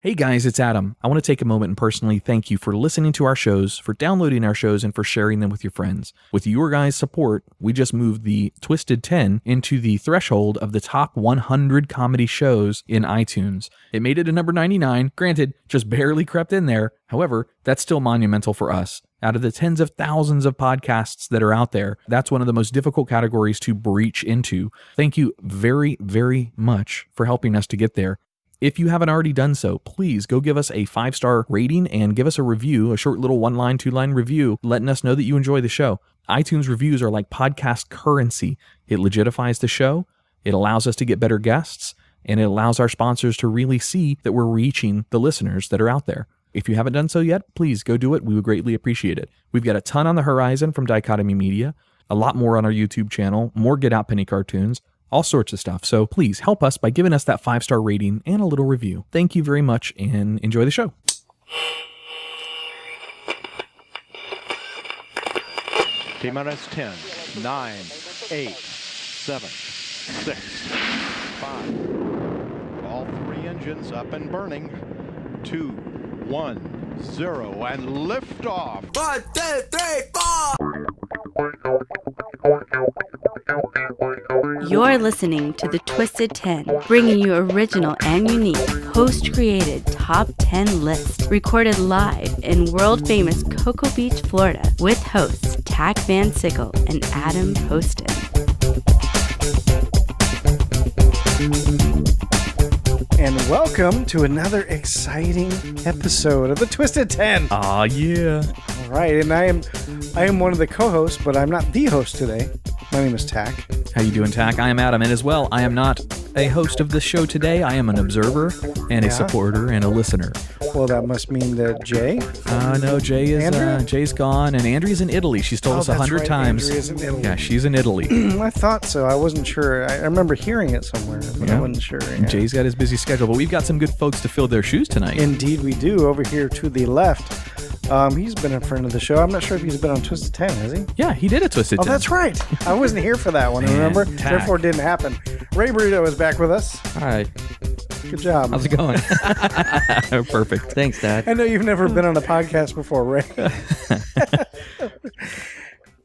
Hey guys, it's Adam. I want to take a moment and personally thank you for listening to our shows, for downloading our shows, and for sharing them with your friends. With your guys' support, we just moved the Twisted 10 into the threshold of the top 100 comedy shows in iTunes. It made it to number 99, granted, just barely crept in there. However, that's still monumental for us. Out of the tens of thousands of podcasts that are out there, that's one of the most difficult categories to breach into. Thank you very, very much for helping us to get there. If you haven't already done so, please go give us a 5-star rating and give us a review, a short little 1-line, 2-line review, letting us know that you enjoy the show. iTunes reviews are like podcast currency. It legitifies the show, it allows us to get better guests, and it allows our sponsors to really see that we're reaching the listeners that are out there. If you haven't done so yet, please go do it. We would greatly appreciate it. We've got a ton on the horizon from Dichotomy Media, a lot more on our YouTube channel, more Get Out Penny cartoons, all sorts of stuff. So please help us by giving us that 5-star rating and a little review. Thank you very much and enjoy the show. T-minus 10, 9, 8, 7, 6, 5. All 3 engines up and burning. 2, 1, 0, and liftoff. 1, 2, 3, 4. You're listening to The Twisted 10, bringing you original and unique, host-created top 10 lists, recorded live in world-famous Cocoa Beach, Florida, with hosts Tach Van Sickle and Adam Poston. And welcome to another exciting episode of The Twisted 10. Aw, yeah. All right, and I am one of the co-hosts, but I'm not the host today. My name is Tach. How you doing, Tach? I am Adam, and as well, I am not a host of this show today. I am an observer and a supporter and a listener. Well, that must mean that Jay? No, Jay's gone, and Andrea's in Italy. She's told us 100 times. Andrea's in Italy. Yeah, she's in Italy. I thought so. I wasn't sure. I remember hearing it somewhere, but I wasn't sure. Yeah. Jay's got his busy schedule, but we've got some good folks to fill their shoes tonight. Indeed we do. Over here to the left, he's been a friend of the show. I'm not sure if he's been on Twisted 10, has he? Yeah, he did a Twisted 10. Oh, that's right. I wasn't here for that one, remember? Tach. Therefore, it didn't happen. Ray Burrito is back with us. Hi. Good job. How's it going? Perfect. Thanks, Dad. I know you've never been on a podcast before, Ray.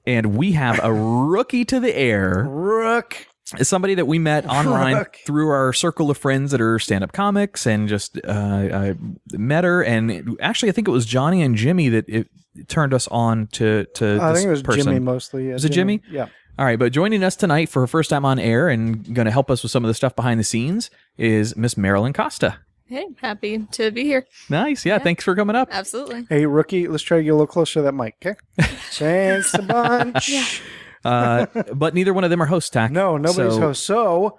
And we have a rookie to the air. Rook. Somebody that we met online through our circle of friends that are stand-up comics, and just met her. And actually, I think it was Johnny and Jimmy that it turned us on to this I think it was person. Jimmy mostly. Yeah, Was it Jimmy? Yeah. All right, but joining us tonight for her first time on air and going to help us with some of the stuff behind the scenes is Miss Marilyn Costa. Hey, happy to be here. Nice. Yeah, thanks for coming up. Absolutely. Hey, rookie, let's try to get a little closer to that mic, okay? Thanks a bunch. But neither one of them are hosts, Tach. No, nobody's So- host. So,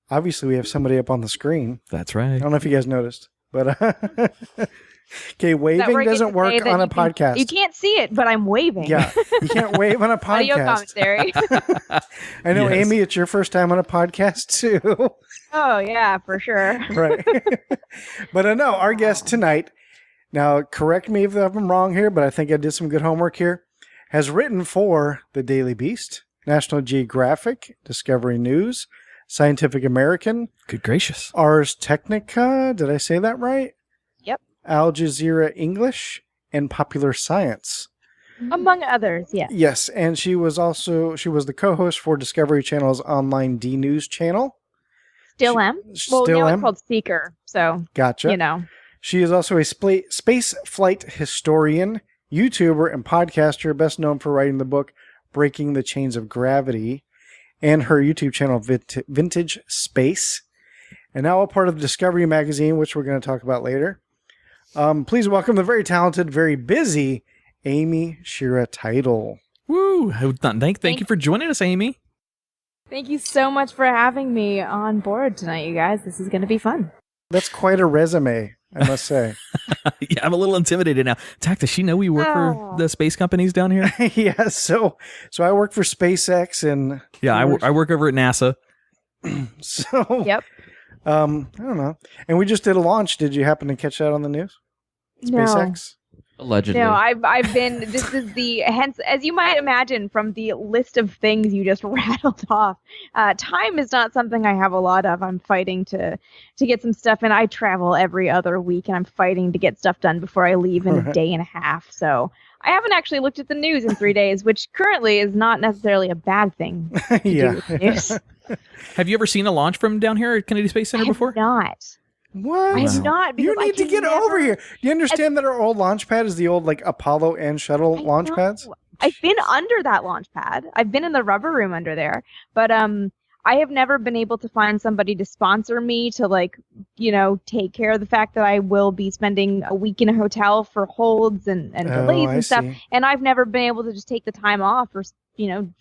obviously, we have somebody up on the screen. That's I right. don't know if you guys noticed, but okay, Is that where waving I get doesn't to work say that on a you can- podcast. You can't see it, but I'm waving. Yeah, you can't wave on a Audio podcast. commentary. I know, Yes. Amy, it's your first time on a podcast too. Oh, yeah, for sure. Right. But I know our guest tonight, now correct me if I'm wrong here, but I think I did some good homework here, has written for The Daily Beast, National Geographic, Discovery News, Scientific American, Good gracious. Ars Technica, did I say that right? Yep. Al Jazeera English, and Popular Science. Among others, yes. Yes, and she was the co-host for Discovery Channel's online D News channel. Still am. Well, Still now am? it's called Seeker, so, Gotcha. you know. She is also a space flight historian, YouTuber, and podcaster, best known for writing the book Breaking the Chains of Gravity, and her YouTube channel Vintage Space, and now a part of Discovery Magazine, which we're going to talk about later. Please welcome the very talented, very busy Amy Shira Teitel. Woo! Thank you for joining us, Amy. Thank you so much for having me on board tonight, you guys. This is going to be fun. That's quite a resume, I must say. Yeah, I'm a little intimidated now. Tach, does she know we work for the space companies down here? Yeah, so I work for SpaceX, and Yeah, I work over at NASA. so Yep. I don't know. And we just did a launch. Did you happen to catch that on the news? No. SpaceX. Allegedly. No, I've been. This is the hence, as you might imagine from the list of things you just rattled off. Time is not something I have a lot of. I'm fighting to get some stuff in. I travel every other week, and I'm fighting to get stuff done before I leave in a day and a half. So I haven't actually looked at the news in 3 days, which currently is not necessarily a bad thing. Yeah. Do with the news. Have you ever seen a launch from down here at Kennedy Space Center I have before? not. What? I have not. You because I need to can get over never- here. Do you understand that our old launch pad is the old like Apollo and shuttle I launch know. pads? I've been under that launch pad. I've been in the rubber room under there, but I have never been able to find somebody to sponsor me to take care of the fact that I will be spending a week in a hotel for holds and delays I and stuff. see. And I've never been able to just take the time off or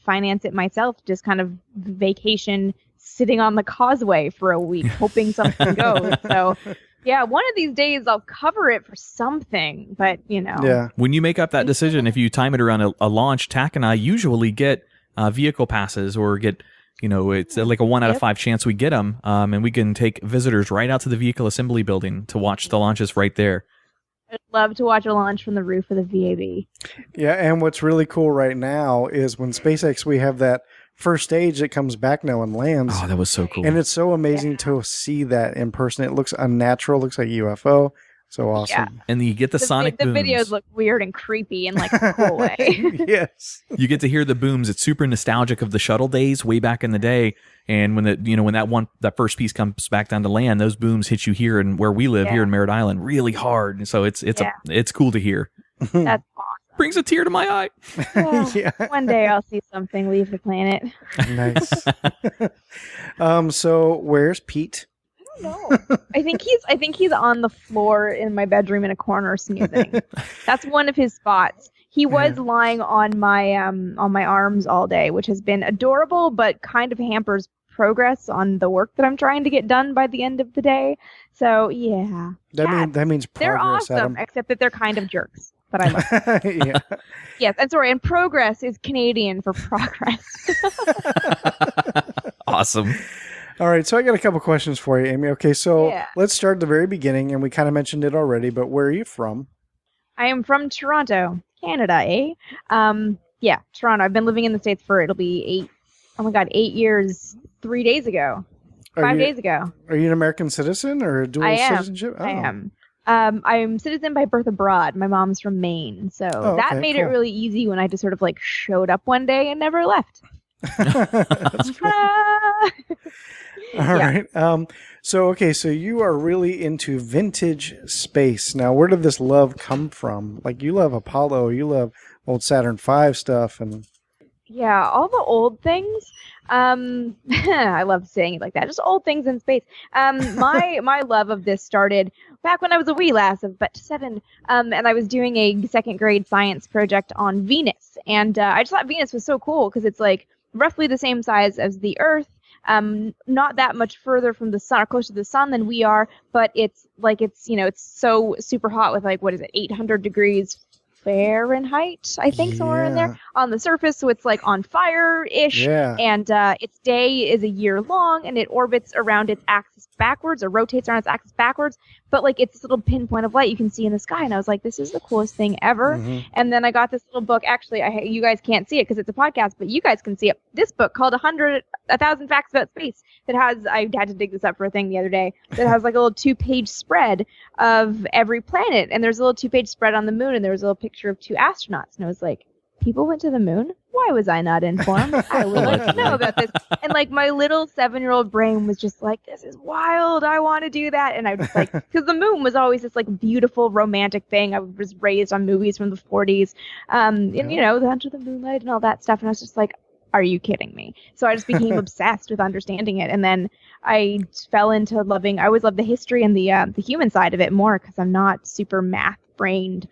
finance it myself, just kind of vacation sitting on the causeway for a week hoping something goes. So yeah, one of these days I'll cover it for something, but Yeah. When you make up that decision, if you time it around a launch, Tack and I usually get vehicle passes or get, it's like a 1 out of 5 chance we get them, and we can take visitors right out to the vehicle assembly building to watch the launches right there. I'd love to watch a launch from the roof of the VAB. Yeah, and what's really cool right now is when SpaceX, we have that first stage that comes back now and lands. Oh, that was so cool. And it's so amazing to see that in person. It looks unnatural, looks like UFO. So awesome. Yeah. And you get the sonic the booms. videos look weird and creepy in like a cool way. Yes. You get to hear the booms. It's super nostalgic of the shuttle days way back in the day. And when that first piece comes back down to land, those booms hit you here and where we live here in Merritt Island really hard. And so it's cool to hear. That's awesome. Brings a tear to my eye. Well, Yeah. one day I'll see something leave the planet. Nice. So where's Pete? No, I think he's on the floor in my bedroom in a corner snoozing. That's one of his spots. He was lying on my arms all day, which has been adorable, but kind of hampers progress on the work that I'm trying to get done by the end of the day. So yeah, That means they're progress, awesome, Adam. except that they're kind of jerks. But I love them. Yeah. Yes, and sorry, and progress is Canadian for progress. Awesome. All right, so I got a couple questions for you, Amy. Okay, so Yeah. let's start at the very beginning, and we kind of mentioned it already, but where are you from? I am from Toronto, Canada, eh? Yeah, Toronto. I've been living in the States for, it'll be 8 years, 3 days ago. 5 days ago. Are you an American citizen or dual I am. citizenship? I am. I'm citizen by birth abroad. My mom's from Maine. So that okay, made it cool. really easy when I just sort of like showed up one day and never left. That's cool. Ah! All right. So you are really into vintage space. Now, where did this love come from? Like, you love Apollo, you love old Saturn V stuff, and Yeah, all the old things. I love saying it like that. Just old things in space. My love of this started back when I was a wee lass of but 7. And I was doing a second grade science project on Venus, and I just thought Venus was so cool because it's like roughly the same size as the Earth. Not that much further from the sun or closer to the sun than we are, but it's so super hot with 800 degrees Fahrenheit, I think, somewhere in there on the surface. So it's like on fire-ish. Yeah. And its day is a year long, and it orbits around its axis backwards, or rotates around its axis backwards. But it's this little pinpoint of light you can see in the sky. And I was like, this is the coolest thing ever. Mm-hmm. And then I got this little book. Actually, you guys can't see it because it's a podcast, but you guys can see it. This book called 1,000 Facts About Space that has, I had to dig this up for a thing the other day, that has like a little 2-page spread of every planet. And there's a little 2-page spread on the moon, and there was a little picture of 2 astronauts. And I was like, people went to the moon? Why was I not informed? I would like to know about this. And my little 7-year-old brain was just like, this is wild. I want to do that. And I was just because the moon was always this beautiful romantic thing. I was raised on movies from the 40s, and the Under the Moonlight and all that stuff. And I was just like, are you kidding me? So I just became obsessed with understanding it. And then I fell into I always loved the history and the human side of it more because I'm not super math brained.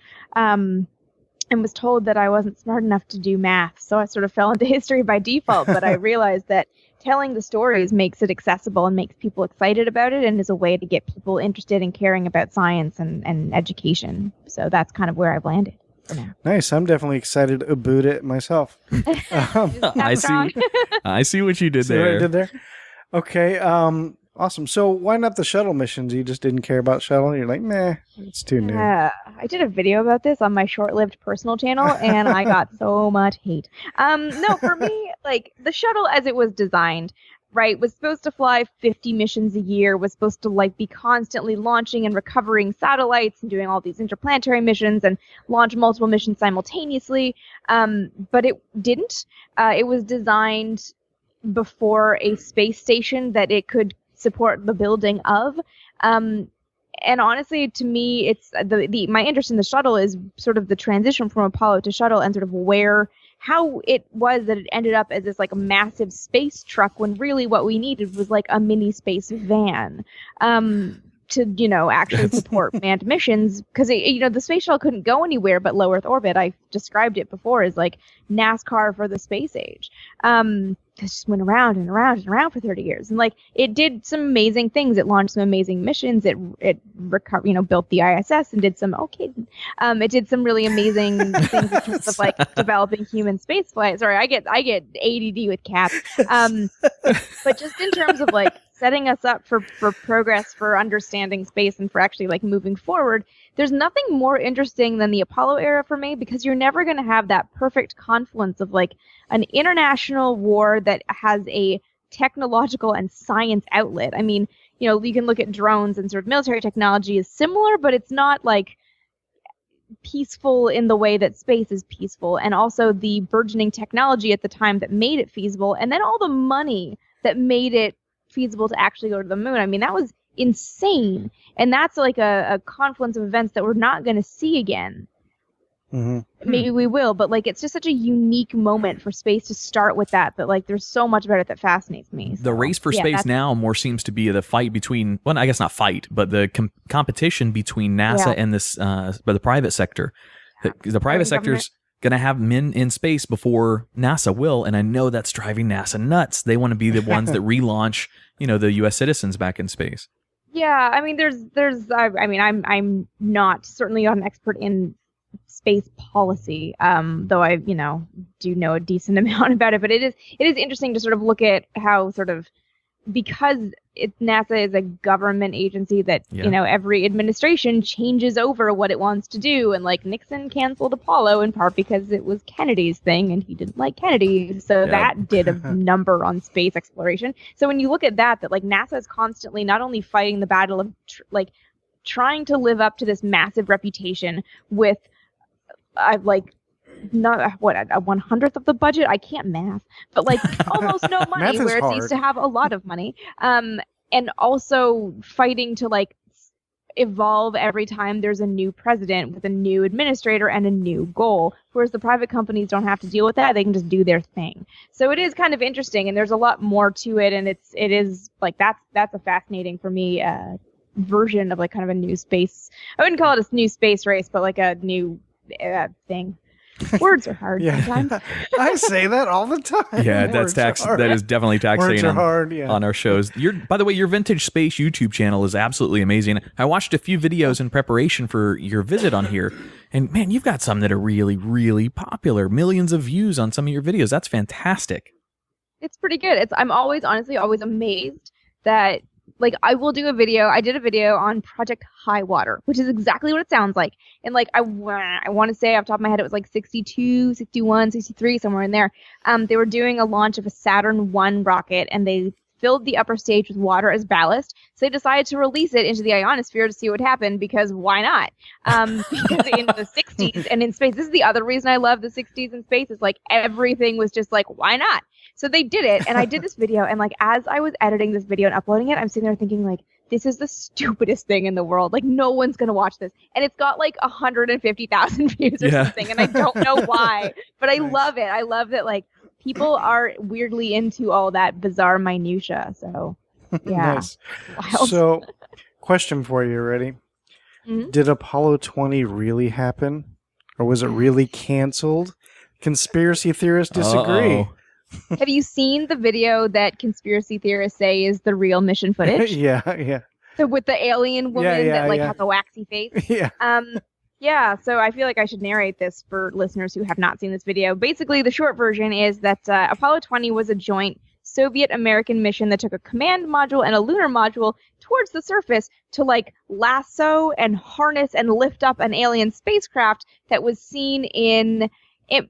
And was told that I wasn't smart enough to do math. So I sort of fell into history by default, but I realized that telling the stories makes it accessible and makes people excited about it, and is a way to get people interested in caring about science and education. So that's kind of where I've landed. nice. I'm definitely excited about it myself. I see what you did See what I there. did there? Okay. Awesome. So why not the shuttle missions? You just didn't care about shuttle? You're like, nah, it's too new. I did a video about this on my short-lived personal channel, and I got so much hate. No, for me, like, the shuttle as it was designed, right, was supposed to fly 50 missions a year, was supposed to, like, be constantly launching and recovering satellites and doing all these interplanetary missions and launch multiple missions simultaneously. But it didn't. It was designed before a space station that it could support the building of. And honestly, to me, it's my interest in the shuttle is sort of the transition from Apollo to shuttle and sort of how it was that it ended up as this like a massive space truck when really what we needed was like a mini space van to, actually support manned missions, because, the space shuttle couldn't go anywhere but low Earth orbit. I described it before as like NASCAR for the space age. It just went around and around and around for 30 years. And like it did some amazing things. It launched some amazing missions. It built the ISS and did some it did some really amazing things in terms of like developing human space flight. Sorry, I get ADD with cats. But just in terms of like setting us up for progress, for understanding space, and for actually like moving forward, there's nothing more interesting than the Apollo era for me, because you're never going to have that perfect confluence of like an international war that has a technological and science outlet. I mean, you can look at drones and sort of military technology is similar, but it's not like peaceful in the way that space is peaceful. And also the burgeoning technology at the time that made it feasible, and then all the money that made it feasible to actually go to the moon. I mean, that was insane. And that's like a confluence of events that we're not going to see again. Mm-hmm. Maybe we will, but like it's just such a unique moment for space to start with that like there's so much about it that fascinates me. So, the race for space now more seems to be the fight between, well, I guess not fight, but the competition between NASA and this by the private sector. The private sector's going to have men in space before NASA will, and I know that's driving NASA nuts. They want to be the ones that relaunch, the U.S. citizens back in space. Yeah, I mean, I'm certainly not an expert in space policy, though I, do know a decent amount about it. But it is interesting to sort of look at how sort of, because NASA is a government agency that, every administration changes over what it wants to do. And like Nixon canceled Apollo in part because it was Kennedy's thing and he didn't like Kennedy. So that did a number on space exploration. So when you look at that like NASA is constantly not only fighting the battle of trying to live up to this massive reputation with not a 100th of the budget. I can't math, but like almost no money where it used to have a lot of money. And also fighting to like evolve every time there's a new president with a new administrator and a new goal. Whereas the private companies don't have to deal with that. They can just do their thing. So it is kind of interesting, and there's a lot more to it. And it is like, that's a fascinating for me, version of like kind of a new space. I wouldn't call it a new space race, but like a new thing. Words are hard sometimes. I say that all the time. Yeah, that's tax. That is definitely taxing on our shows. By the way, your Vintage Space YouTube channel is absolutely amazing. I watched a few videos in preparation for your visit on here, and man, you've got some that are really, really popular. Millions of views on some of your videos. That's fantastic. It's pretty good. I'm honestly always amazed that. Like, I will do a video. I did a video on Project High Water, which is exactly what it sounds like. And, like, I want to say off the top of my head, it was like 62, 61, 63, somewhere in there. They were doing a launch of a Saturn I rocket, and they filled the upper stage with water as ballast. So they decided to release it into the ionosphere to see what happened, because why not? Because in the 60s and in space, this is the other reason I love the 60s in space, is like everything was just like, why not? So they did it, and I did this video, and like as I was editing this video and uploading it, I'm sitting there thinking like, this is the stupidest thing in the world. Like, no one's gonna watch this, and it's got like 150,000 views or something, and I don't know why, but I love it. I love that like people are weirdly into all that bizarre minutia. So yeah. Nice. So, question for you. Ready? Mm-hmm. Did Apollo 20 really happen, or was it really canceled? Conspiracy theorists disagree. Uh-oh. Have you seen the video that conspiracy theorists say is the real mission footage? Yeah. So with the alien woman that like has a waxy face? Yeah. Yeah, so I feel like I should narrate this for listeners who have not seen this video. Basically, the short version is that Apollo 20 was a joint Soviet-American mission that took a command module and a lunar module towards the surface to like lasso and harness and lift up an alien spacecraft that was seen in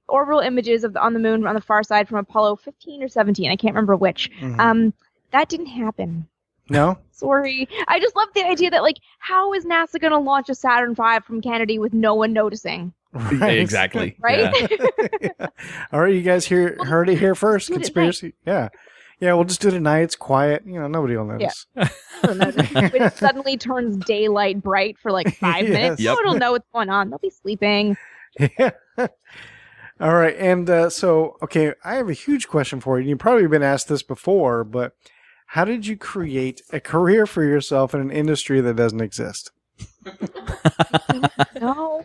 orbital images on the moon on the far side from Apollo 15 or 17. I can't remember which. That didn't happen. No? Sorry. I just love the idea that, like, how is NASA going to launch a Saturn V from Kennedy with no one noticing? Right. Exactly. Right? Yeah. All right, you guys heard it here first. Conspiracy. Yeah. Yeah, we'll just do it at night. It's quiet. Nobody will notice. When it suddenly turns daylight bright for like 5 minutes, Yep. no one will know what's going on. They'll be sleeping. Yeah. All right. And okay, I have a huge question for you. You've probably been asked this before, but how did you create a career for yourself in an industry that doesn't exist? No.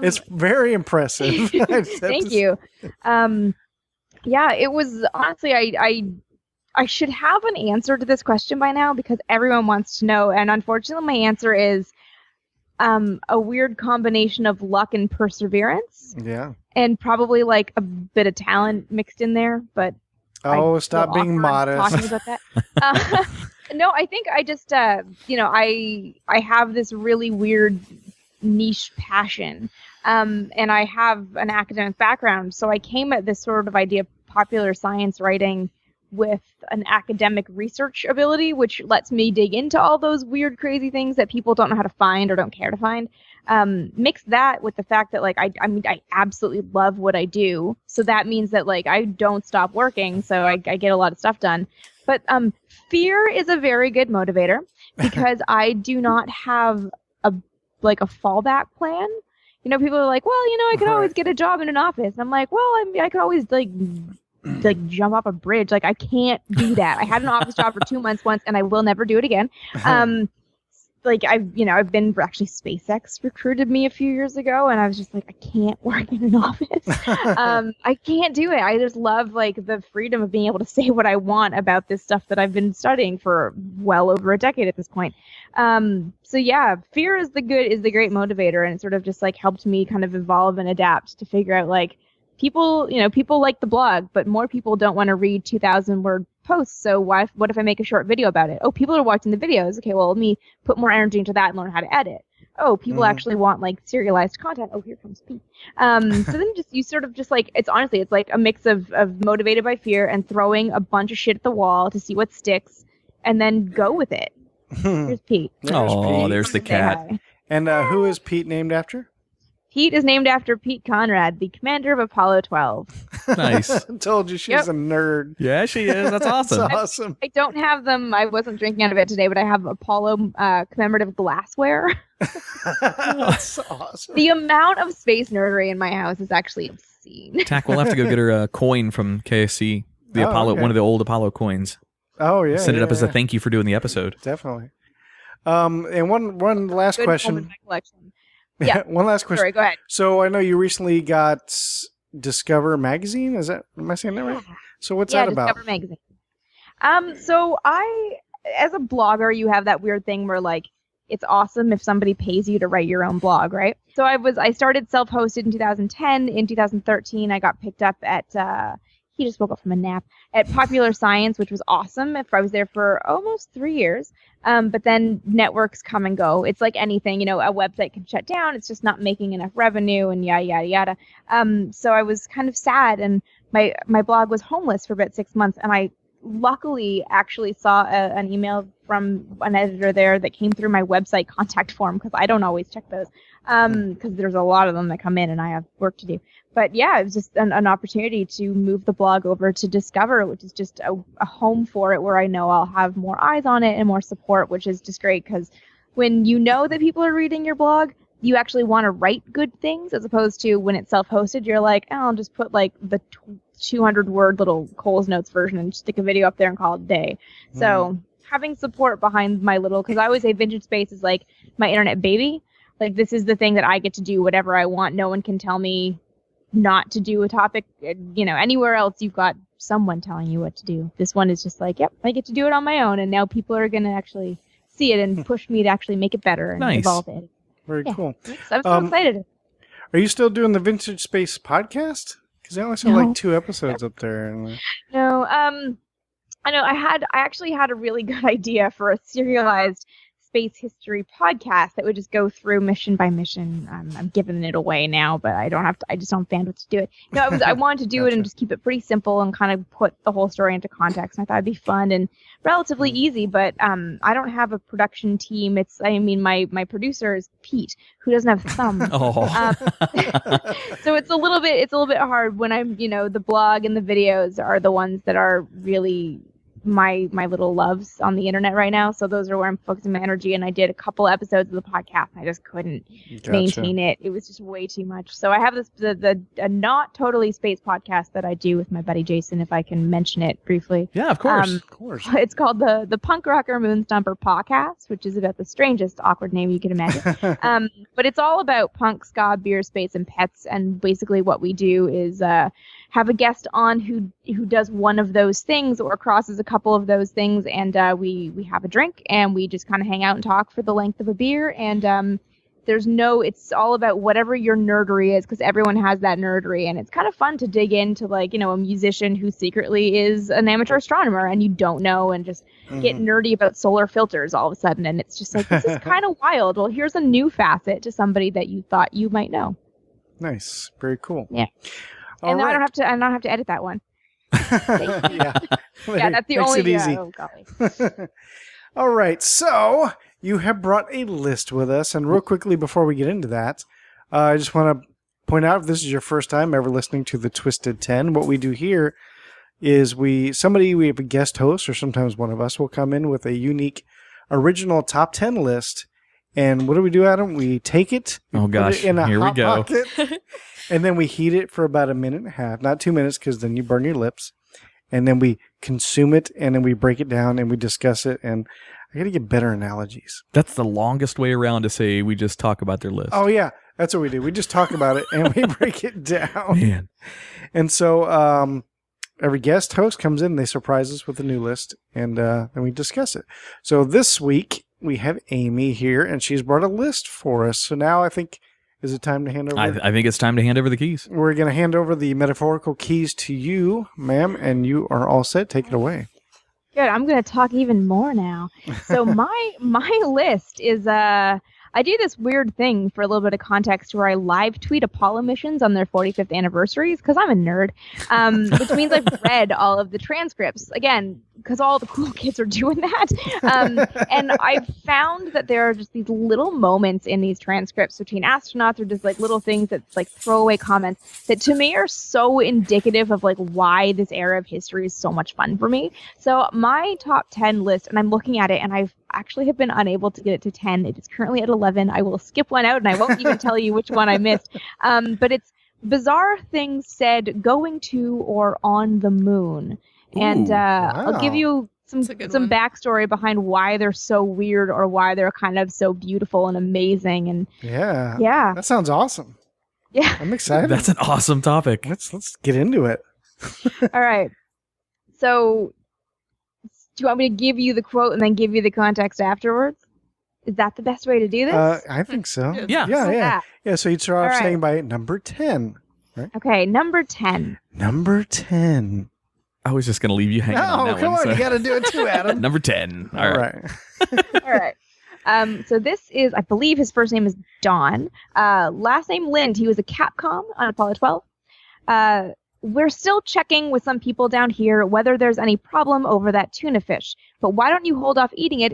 It's very impressive. Thank you. Yeah, it was honestly, I should have an answer to this question by now because everyone wants to know. And unfortunately, my answer is a weird combination of luck and perseverance. Yeah. And probably like a bit of talent mixed in there. But stop being modest. Talking about that. No, I think I just, I have this really weird niche passion. And I have an academic background. So I came at this sort of idea of popular science writing with an academic research ability, which lets me dig into all those weird, crazy things that people don't know how to find or don't care to find. Mix that with the fact that, like, I absolutely love what I do. So that means that, like, I don't stop working. So I get a lot of stuff done. But fear is a very good motivator because I do not have a fallback plan. People are like, well, I could always get a job in an office. And I'm like, well, I could always like jump off a bridge. Like, I can't do that. I had an office job for 2 months once, and I will never do it again. I've been actually SpaceX recruited me a few years ago, and I was just like, I can't work in an office. I can't do it. I just love like the freedom of being able to say what I want about this stuff that I've been studying for well over a decade at this point. So yeah, fear is the great motivator, and it sort of just like helped me kind of evolve and adapt to figure out like people like the blog, but more people don't want to read 2,000 word posts. So what if I make a short video about it? Oh, people are watching the videos. Okay, well, let me put more energy into that and learn how to edit. Oh, people actually want like serialized content. Oh, here comes Pete. So then you sort of just like, it's like a mix of motivated by fear and throwing a bunch of shit at the wall to see what sticks and then go with it. Here's Pete. There's the cat. Hi. And who is Pete named after? Pete is named after Pete Conrad, the commander of Apollo 12. Nice. I told you she's a nerd. Yeah, she is. That's awesome. That's awesome. I don't have them. I wasn't drinking out of it today, but I have Apollo commemorative glassware. That's awesome. The amount of space nerdery in my house is actually obscene. Tack, we'll have to go get her a coin from KSC, Apollo, one of the old Apollo coins. Oh, yeah. Send it up as a thank you for doing the episode. Definitely. And one last question. In my collection. Yeah. One last question. Sorry, go ahead. So I know you recently got Discover Magazine. Am I saying that right? So what's that about? Discover Magazine. So as a blogger, you have that weird thing where like it's awesome if somebody pays you to write your own blog, right? So I started self-hosted in 2010. In 2013, I got picked up at he just woke up from a nap at Popular Science, which was awesome. I was there for almost 3 years. But then networks come and go. It's like anything, a website can shut down. It's just not making enough revenue and yada, yada, yada. So I was kind of sad, and my blog was homeless for about 6 months. And I luckily actually saw an email from an editor there that came through my website contact form, because I don't always check those, because there's a lot of them that come in and I have work to do. But yeah, it was just an opportunity to move the blog over to Discover, which is just a home for it, where I know I'll have more eyes on it and more support, which is just great, because when you know that people are reading your blog, you actually want to write good things, as opposed to when it's self-hosted, you're like, oh, I'll just put like the 200-word little Cole's Notes version and stick a video up there and call it a day. So having support behind my little, because I always say Vintage Space is like my internet baby. Like, this is the thing that I get to do whatever I want. No one can tell me not to do a topic. Anywhere else you've got someone telling you what to do. This one is just like, yep, I get to do it on my own, and now people are going to actually see it and push me to actually make it better and evolve it. Very cool. I'm so excited. Are you still doing the Vintage Space podcast? Because I only saw like 2 episodes up there. No, I know I actually had a really good idea for a serialized space history podcast that would just go through mission by mission. I'm giving it away now, but I just don't have bandwidth to do it. No, I wanted to do it and just keep it pretty simple and kind of put the whole story into context. And I thought it'd be fun and relatively easy, but I don't have a production team. My producer is Pete, who doesn't have thumbs. So it's a little bit hard when I'm, the blog and the videos are the ones that are really my little loves on the internet right now. So those are where I'm focusing my energy. And I did a couple episodes of the podcast. And I just couldn't maintain it. It was just way too much. So I have this a not totally space podcast that I do with my buddy Jason, if I can mention it briefly. Yeah, of course. Of course. It's called the Punk Rocker Moonstomper Podcast, which is about the strangest awkward name you can imagine. But it's all about punk, ska, beer, space, and pets. And basically what we do is have a guest on who does one of those things or crosses a couple of those things, and we have a drink and we just kind of hang out and talk for the length of a beer. And it's all about whatever your nerdery is, because everyone has that nerdery, and it's kind of fun to dig into, like, a musician who secretly is an amateur astronomer and you don't know, and just get nerdy about solar filters all of a sudden. And it's just like, this is kind of wild. Well, here's a new facet to somebody that you thought you might know. Nice. Very cool. Yeah. All and then right. I don't have to edit that one. Yeah. Yeah, that's the Makes only. it easy. Yeah, oh, golly. All right, so you have brought a list with us, and real quickly before we get into that, I just want to point out, if this is your first time ever listening to the Twisted 10, what we do here is we have a guest host, or sometimes one of us will come in with a unique original top 10 list. And what do we do, Adam? We take it, Oh gosh, put it in a here we hot go. pocket, and then we heat it for about a minute and a half, not 2 minutes, because then you burn your lips. And then we consume it, and then we break it down, and we discuss it. And I got to get better analogies. That's the longest way around to say we just talk about their list. Oh yeah, that's what we do. We just talk about it, and we break it down. Man. And so every guest host comes in, they surprise us with a new list, and then we discuss it. So this week we have Amy here, and she's brought a list for us. So now I think, is it time to hand over? I think it's time to hand over the keys. We're going to hand over the metaphorical keys to you, ma'am, and you are all set. Take it away. Good. I'm going to talk even more now. So my list is I do this weird thing for a little bit of context where I live tweet Apollo missions on their 45th anniversaries, because I'm a nerd, which means I've read all of the transcripts, again, because all the cool kids are doing that. And I've found that there are just these little moments in these transcripts between astronauts, or just like little things that like throwaway comments that to me are so indicative of like why this era of history is so much fun for me. So my top 10 list, and I'm looking at it, and I've actually have been unable to get it to 10. It is currently at 11. I will skip one out, and I won't even tell you which one I missed. But it's bizarre things said going to or on the moon. And I'll give you some backstory behind why they're so weird, or why they're kind of so beautiful and amazing. And yeah, that sounds awesome. Yeah, I'm excited. That's an awesome topic. Let's get into it. All right. So, do you want me to give you the quote and then give you the context afterwards? Is that the best way to do this? I think so. Yeah. Yeah. So you'd start off All right. saying by number 10. Right? Okay, number 10. Number 10. I was just going to leave you hanging on No, that come one. on. so- You got to do it too, Adam. Number 10. All right. All right. So this is, I believe his first name is Don. Last name Lind. He was a Capcom on Apollo 12. We're still checking with some people down here whether there's any problem over that tuna fish. But why don't you hold off eating it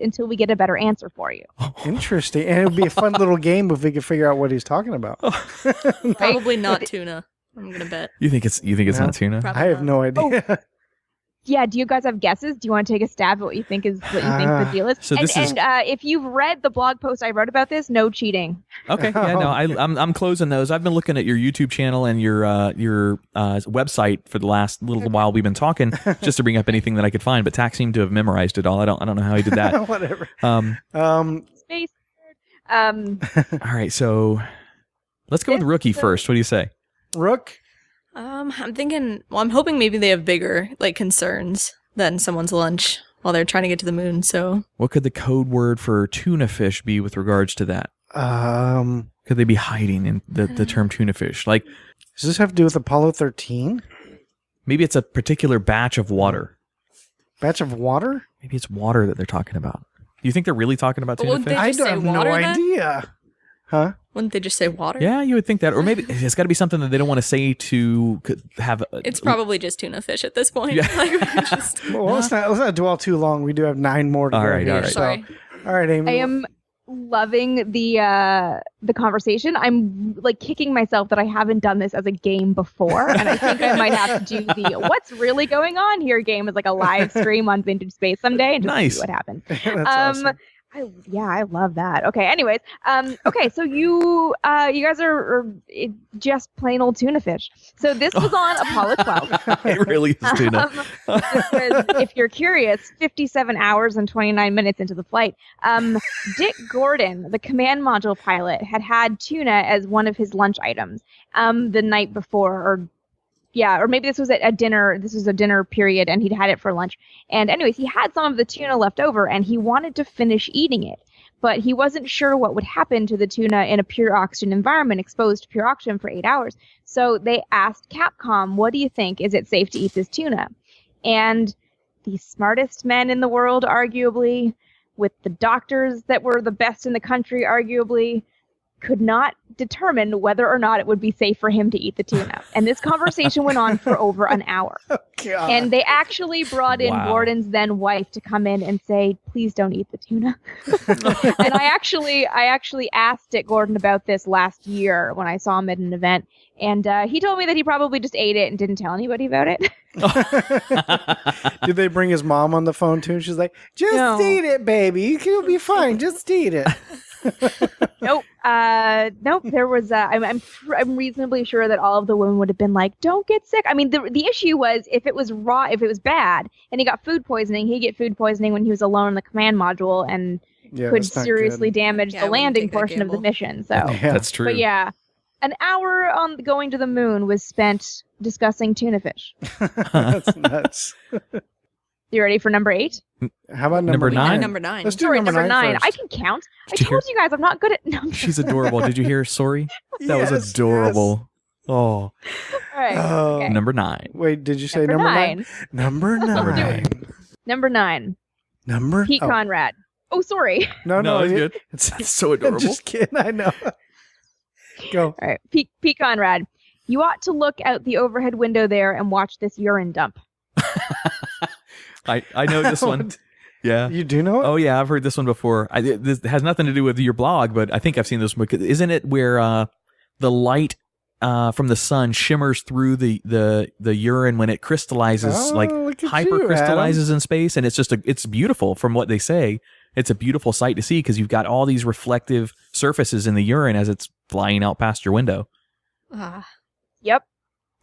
until we get a better answer for you? Interesting. And it would be a fun little game if we could figure out what he's talking about. Probably not tuna. I'm gonna bet. You think it's not tuna? Probably I have not. no idea. Yeah, do you guys have guesses? Do you want to take a stab at what you think the deal is? So this is- if you've read the blog post I wrote about this, no cheating. Okay. Yeah. No. I'm closing those. I've been looking at your YouTube channel and your website for the last little while we've been talking, just to bring up anything that I could find. But Tack seemed to have memorized it all. I don't know how he did that. Whatever. Space. All right. So let's go with Rookie first. What do you say? Rook. I'm thinking. Well, I'm hoping maybe they have bigger concerns than someone's lunch while they're trying to get to the moon. So What could the code word for tuna fish be with regards to that? Could they be hiding in the term tuna fish? Like, Does this have to do with Apollo 13? Maybe it's a particular batch of water. Batch of water? Maybe it's water that they're talking about. Do you think they're really talking about tuna Wouldn't fish? they I just say have no water, then? idea. Huh? Wouldn't they just say water? Yeah, you would think that. Or maybe it's got to be something that they don't want to say to have... It's probably just tuna fish at this point. Yeah. Like, we're just... Well, let's not dwell too long. We do have 9 more to All go right, here, all right. so- Sorry. All right, Amy. I am loving the conversation. I'm like kicking myself that I haven't done this as a game before, and I think I might have to do the "What's really going on here" game as like a live stream on Vintage Space someday and just Nice. see what happens. That's awesome. I love that. Okay, anyways, okay, so you guys are just plain old tuna fish. So this was on Apollo 12. It really is tuna. This was, if you're curious, 57 hours and 29 minutes into the flight. Dick Gordon, the command module pilot, had tuna as one of his lunch items the night before, or maybe this was at a dinner. This was a dinner period, and he'd had it for lunch. And anyways, he had some of the tuna left over, and he wanted to finish eating it. But he wasn't sure what would happen to the tuna in a pure oxygen environment, exposed to pure oxygen for 8 hours. So they asked Capcom, what do you think? Is it safe to eat this tuna? And the smartest men in the world, arguably, with the doctors that were the best in the country, arguably, could not determine whether or not it would be safe for him to eat the tuna. And this conversation went on for over an hour. God. And they actually brought in Wow. Gordon's then wife to come in and say, please don't eat the tuna. And I actually asked Dick Gordon about this last year when I saw him at an event. And he told me that he probably just ate it and didn't tell anybody about it. Did they bring his mom on the phone too? She's like, just No. eat it, baby. You'll be fine. Just eat it. Nope. Nope. There was. I'm reasonably sure that all of the women would have been like, "Don't get sick." I mean, the issue was if it was raw, if it was bad, and he got food poisoning, he'd get food poisoning when he was alone in the command module and Yeah, could that's not seriously good. damage Yeah, I the wouldn't landing take that portion of the gamble. mission. So, Yeah. That's true. but yeah, an hour on going to the moon was spent discussing tuna fish. That's nuts. You ready for number 8? How about Number number 9? nine? Number 9. Let's do Sorry, number 9 I first. can count. I Did you told you guys I'm not good at numbers. She's adorable. Did you hear? Sorry, that was Yes, adorable. Oh, All right. Oh. Okay. number 9. Wait, did you say Number number 9. 9? Number 9. Number nine. Number 9. Number Pete oh. Conrad. Oh, sorry. No, No, it's it- good. It's That's so adorable. Just kidding. I know. Go. All right, Pete Conrad. You ought to look out the overhead window there and watch this urine dump. I know this one. Yeah. You do know it? Oh yeah, I've heard this one before. This has nothing to do with your blog, but I think I've seen this one. Isn't it where the light from the sun shimmers through the urine when it crystallizes, Oh, like look at hyper you, crystallizes in space, and it's beautiful from what they say. It's a beautiful sight to see because you've got all these reflective surfaces in the urine as it's flying out past your window. Yep.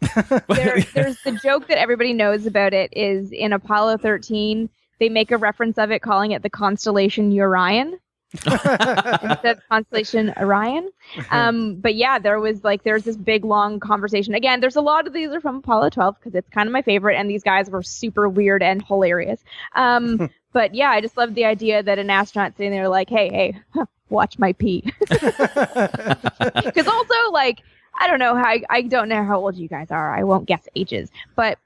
There's the joke that everybody knows about it is in Apollo 13, they make a reference of it calling it the constellation Orion instead of constellation Orion. But yeah, there's this big long conversation. Again, there's a lot of these are from Apollo 12 because it's kind of my favorite, and these guys were super weird and hilarious. But yeah, I just love the idea that an astronaut sitting there like, hey, watch my pee. Because also, like, I don't know I don't know how old you guys are. I won't guess ages, but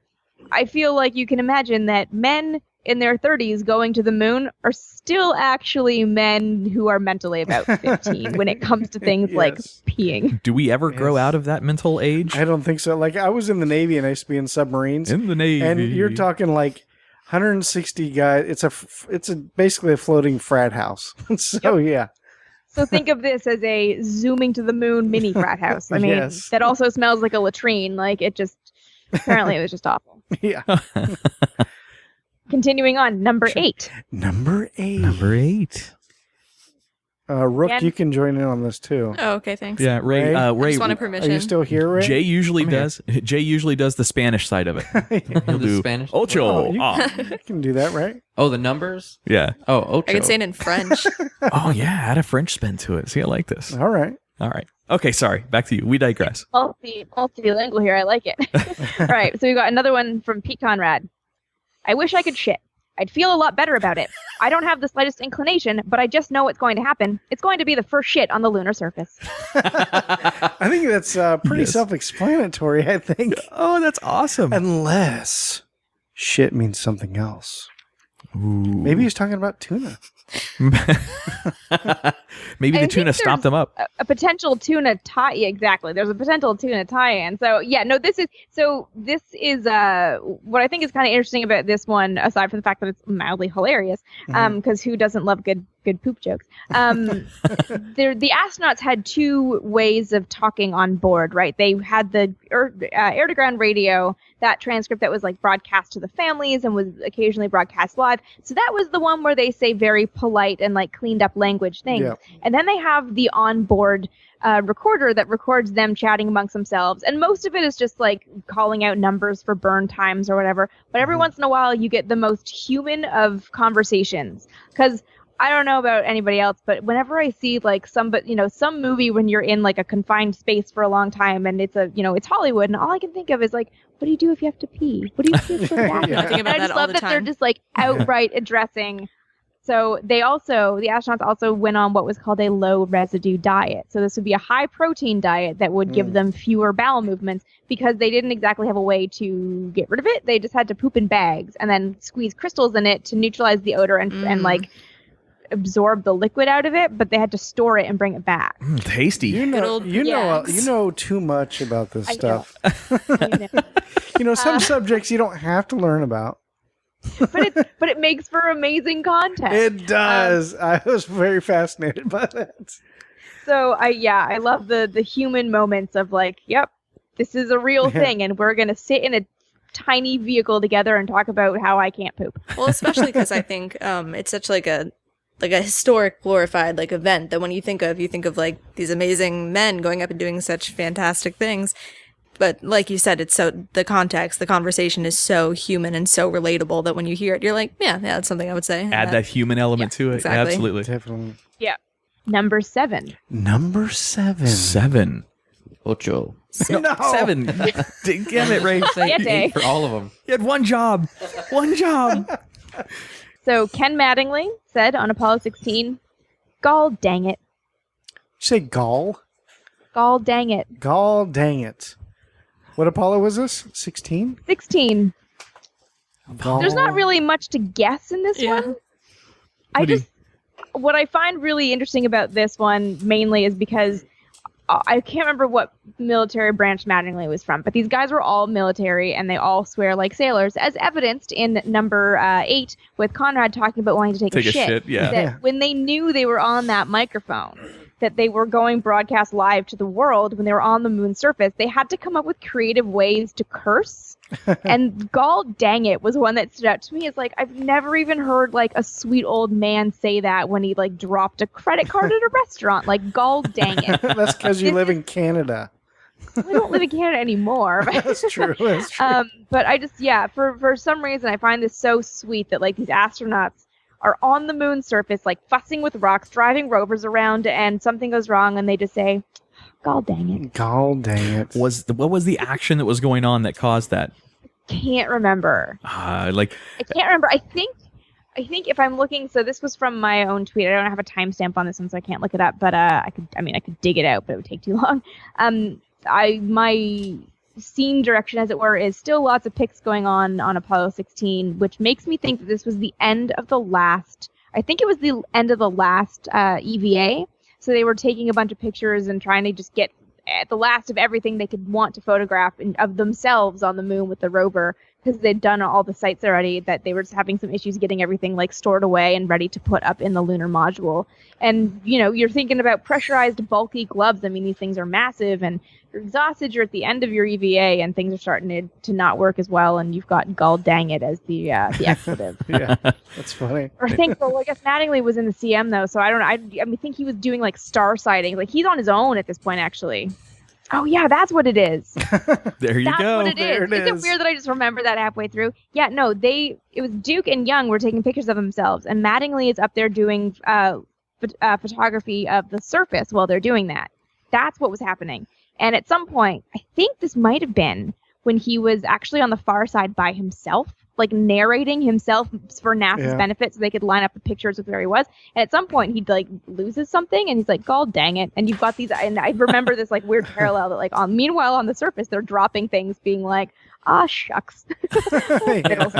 I feel like you can imagine that men in their 30s going to the moon are still actually men who are mentally about 15 when it comes to things like Yes. peeing. Do we ever grow Yes. out of that mental age? I don't think so. Like, I was in the Navy and I used to be in submarines. In the Navy. And you're talking like 160 guys. It's basically a floating frat house. So, yeah. So think of this as a zooming to the moon mini frat house. I mean, Yes. that also smells like a latrine. Like apparently it was just awful. Yeah. Continuing on, number 8. Number 8. Number 8. Rook, Again. you can join in on this too. Oh, okay, thanks. Yeah, Ray. Ray? I Ray. just wanted Are permission. you still here, Ray? Jay usually Come here. does. Jay usually does the Spanish side of it. He'll The do Spanish? Ocho. Oh, you, Ah. you can do that, right? Oh, the numbers? Yeah. Oh, ocho. I could say it in French. Oh yeah. Add a French spin to it. See, I like this. All right. All right. Okay. Sorry. Back to you. We digress. Multilingual here. I like it. All right. So we got another one from Pete Conrad. I wish I could shit. I'd feel a lot better about it. I don't have the slightest inclination, but I just know what's going to happen. It's going to be the first shit on the lunar surface. I think that's pretty self-explanatory, I think. Oh, that's awesome. Unless shit means something else. Ooh. Maybe he's talking about tuna. Maybe the tuna stopped them up. A potential tuna tie. Yeah, exactly. There's a potential tuna tie-in. So yeah, no, this is what I think is kind of interesting about this one, aside from the fact that it's mildly hilarious, because who doesn't love good poop jokes? The astronauts had two ways of talking on board, right? They had the air-to-ground radio, that transcript that was like broadcast to the families and was occasionally broadcast live. So that was the one where they say very polite and like cleaned up language things. Yeah. And then they have the onboard recorder that records them chatting amongst themselves. And most of it is just like calling out numbers for burn times or whatever. But every once in a while you get the most human of conversations. Because I don't know about anybody else, but whenever I see like some movie when you're in like a confined space for a long time and it's it's Hollywood, and all I can think of is like, what do you do if you have to pee? What do you do if you're bad? I think about I just that love all the that time. they're just like outright addressing. So the astronauts also went on what was called a low residue diet. So this would be a high protein diet that would give them fewer bowel movements because they didn't exactly have a way to get rid of it. They just had to poop in bags and then squeeze crystals in it to neutralize the odor and like absorb the liquid out of it, but they had to store it and bring it back. Tasty. You know too much about this stuff. Some subjects you don't have to learn about. but it makes for amazing content. It does. I was very fascinated by that. So I love the human moments of like, yep, this is a real thing, and we're gonna sit in a tiny vehicle together and talk about how I can't poop. Well, especially because I think it's such like a historic glorified like event that when you think of like these amazing men going up and doing such fantastic things. But like you said, it's so the context, the conversation is so human and so relatable that when you hear it, you're like, yeah, that's something I would say. Add that human element to it. Exactly. Absolutely. Definitely. Yeah. Number 7. Seven. Ocho. No. 7. Damn it, Ray. Siete. For all of them. You had one job. One job. So Ken Mattingly said on Apollo 16, "Gall dang it." You say gall? Gall dang it. Gall dang it. What Apollo was this? 16? 16. Gall. There's not really much to guess in this one. What I find really interesting about this one mainly is because I can't remember what military branch Mattingly was from, but these guys were all military and they all swear like sailors, as evidenced in number 8 with Conrad talking about wanting to take a shit. Yeah. When they knew they were on that microphone, that they were going broadcast live to the world when they were on the moon's surface, they had to come up with creative ways to curse. And gall dang it was one that stood out to me. It's like, I've never even heard like a sweet old man say that when he like dropped a credit card at a restaurant. Like, gall dang it. That's because you live in Canada. We don't live in Canada anymore. That's true. That's true. But I just, for some reason, I find this so sweet that like these astronauts are on the moon's surface, like fussing with rocks, driving rovers around, and something goes wrong, and they just say, "Gall dang it." Gall dang it. What was the action that was going on that caused that? Can't remember. I can't remember. I think if I'm looking, so this was from my own tweet. I don't have a timestamp on this one, so I can't look it up. But I could dig it out, but it would take too long. My scene direction, as it were, is still lots of pics going on Apollo 16, which makes me think that this was the end of the last. I think it was the end of the last EVA. So they were taking a bunch of pictures and trying to just get at the last of everything they could want to photograph of themselves on the moon with the rover, because they'd done all the sites already, that they were just having some issues getting everything like stored away and ready to put up in the lunar module. And, you're thinking about pressurized, bulky gloves. I mean, these things are massive and you're exhausted. You're at the end of your EVA and things are starting to not work as well. And you've got gall dang it as the expletive. Yeah, that's funny. Or I guess Mattingly was in the CM though. So I don't know. I think he was doing like star sightings. Like he's on his own at this point, actually. Oh, yeah, that's what it is. There you that's go. What it is. Isn't it weird that I just remember that halfway through? Yeah, no, it was Duke and Young were taking pictures of themselves, and Mattingly is up there doing photography of the surface while they're doing that. That's what was happening. And at some point, I think this might have been when he was actually on the far side by himself, like narrating himself for NASA's benefit so they could line up the pictures with where he was. And at some point he like loses something and he's like, God dang it. And you've got these, and I remember this like weird parallel that like meanwhile on the surface, they're dropping things being like, ah, shucks. Because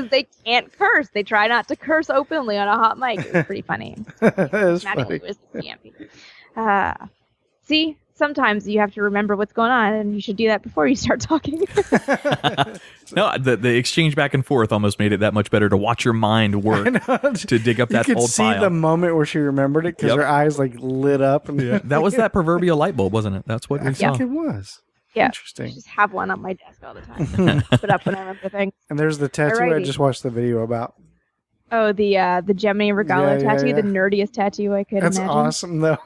they can't curse. They try not to curse openly on a hot mic. It was pretty funny. That's Matty funny. Lewis, CMP. See, sometimes you have to remember what's going on, and you should do that before you start talking. No, the exchange back and forth almost made it that much better to watch your mind work to dig up that you could old see file. the moment where she remembered it because her eyes like lit up. And That was that proverbial light bulb, wasn't it? That's what we I saw. think it was. Yeah, Interesting. I just have one on my desk all the time. Put up when I remember things. And there's the tattoo I Alrighty. just watched the video about. Oh, the Gemini Regalo Yeah, tattoo, yeah. the nerdiest tattoo I could That's imagine. awesome, though.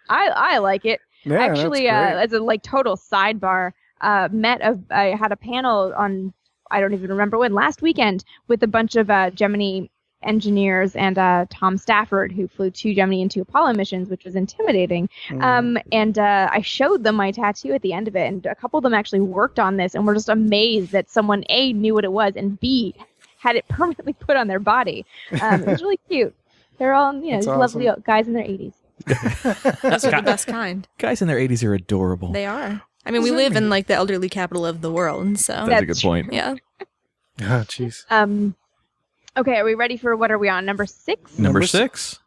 I like it. Yeah, Actually, that's great. as a like total sidebar, I had a panel on, I don't even remember when, last weekend with a bunch of Gemini engineers and Tom Stafford, who flew 2 Gemini and 2 Apollo missions, which was intimidating. And I showed them my tattoo at the end of it, and a couple of them actually worked on this and were just amazed that someone A, knew what it was, and B, had it permanently put on their body. It was really cute. They're all, That's these lovely awesome. guys in their 80s. Those are the best kind. Guys in their 80s are adorable. They are. I mean, we live in like the elderly capital of the world, so That's a good point. yeah. Oh, jeez. Okay, are we ready for what are we on? Number 6? Number 6.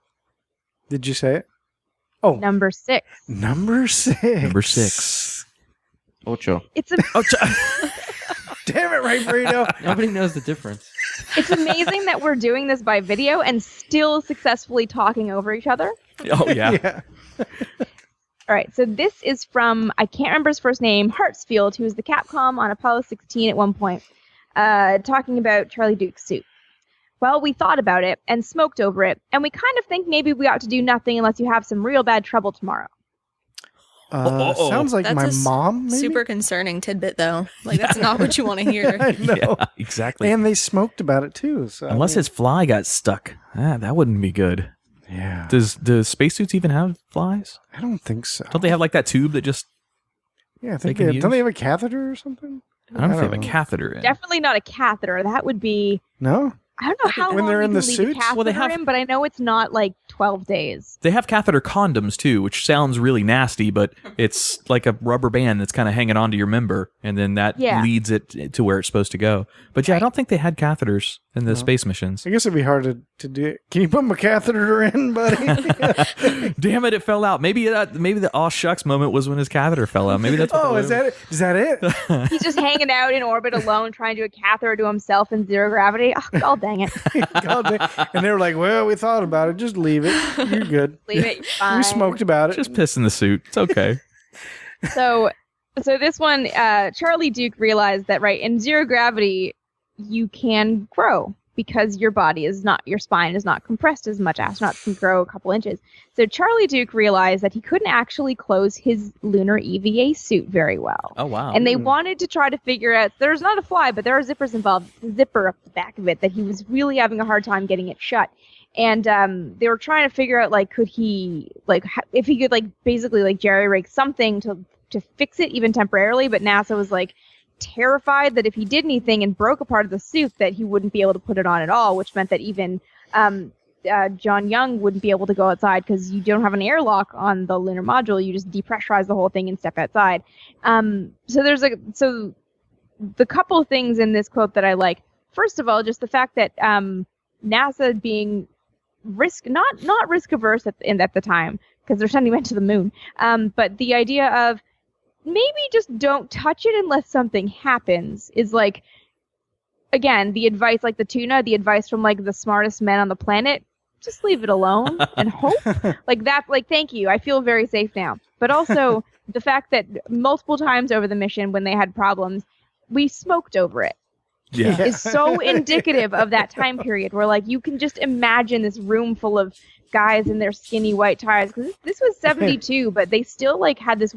Did you say it? Oh, Number 6. number 6. Number 6. Ocho. It's a, Damn it, right, Burrito. Nobody knows the difference. it's amazing that we're doing this by video and still successfully talking over each other. Oh, yeah. Yeah. All right, so this is from, I can't remember his first name, Hartsfield, who was the Capcom on Apollo 16 at one point, talking about Charlie Duke's suit. Well, we thought about it and smoked over it, and we kind of think maybe we ought to do nothing unless you have some real bad trouble tomorrow. Sounds like That's my a mom, maybe? super concerning tidbit, though. Like, that's not what you want to hear. I know. Yeah, exactly. And they smoked about it, too. So Unless his fly got stuck. That wouldn't be good. Yeah. Do spacesuits even have flies? I don't think so. Don't they have like that tube that just... Yeah, I think they can they don't they use? have a catheter or something? I don't know if they have a know. catheter in. Definitely not a catheter. That would be, No? I don't know how when long they're you in can the leave suits? a catheter Well, they have- in, but I know it's not like 12 days. They have catheter condoms too, which sounds really nasty, but it's like a rubber band that's kind of hanging onto your member, and then that Yeah. leads it to where it's supposed to go. But yeah, I don't think they had catheters in the space missions. I guess it'd be hard to do it. Can you put my catheter in, buddy? Damn it, it fell out. Maybe the aw shucks moment was when his catheter fell out. Maybe that's what Oh, is that it? Is that it? He's just hanging out in orbit alone, trying to do a catheter to himself in zero gravity. Oh, God dang it. God damn. And they were like, well, we thought about it. Just leave it. You're good. Leave it. You're fine. We smoked about it. just piss in the suit. It's okay. So this one, Charlie Duke realized that, right, in zero gravity, you can grow because your spine is not compressed as much. Astronauts can grow a couple inches. So Charlie Duke realized that he couldn't actually close his lunar EVA suit very well. Oh wow. And they wanted to try to figure out, there's not a fly, but there are zippers involved, zipper up the back of it, that he was really having a hard time getting it shut. And they were trying to figure out, like, could he, like, if he could, like, basically, like, jerry-rig something to fix it even temporarily, but NASA was, like, terrified that if he did anything and broke a part of the suit that he wouldn't be able to put it on at all, which meant that even John Young wouldn't be able to go outside because you don't have an airlock on the lunar module. You just depressurize the whole thing and step outside. So the couple of things in this quote that I like, first of all, just the fact that NASA being not risk averse at the time, because they're sending men to the moon, but the idea of maybe just don't touch it unless something happens is, like, again, the advice, like the tuna, the advice from, like, the smartest men on the planet, just leave it alone and hope. Like that, like, thank you. I feel very safe now. But also the fact that multiple times over the mission when they had problems, we smoked over it. Yeah. Is so indicative of that time period where, like, you can just imagine this room full of guys in their skinny white ties, because this was 72, but they still, like, had this,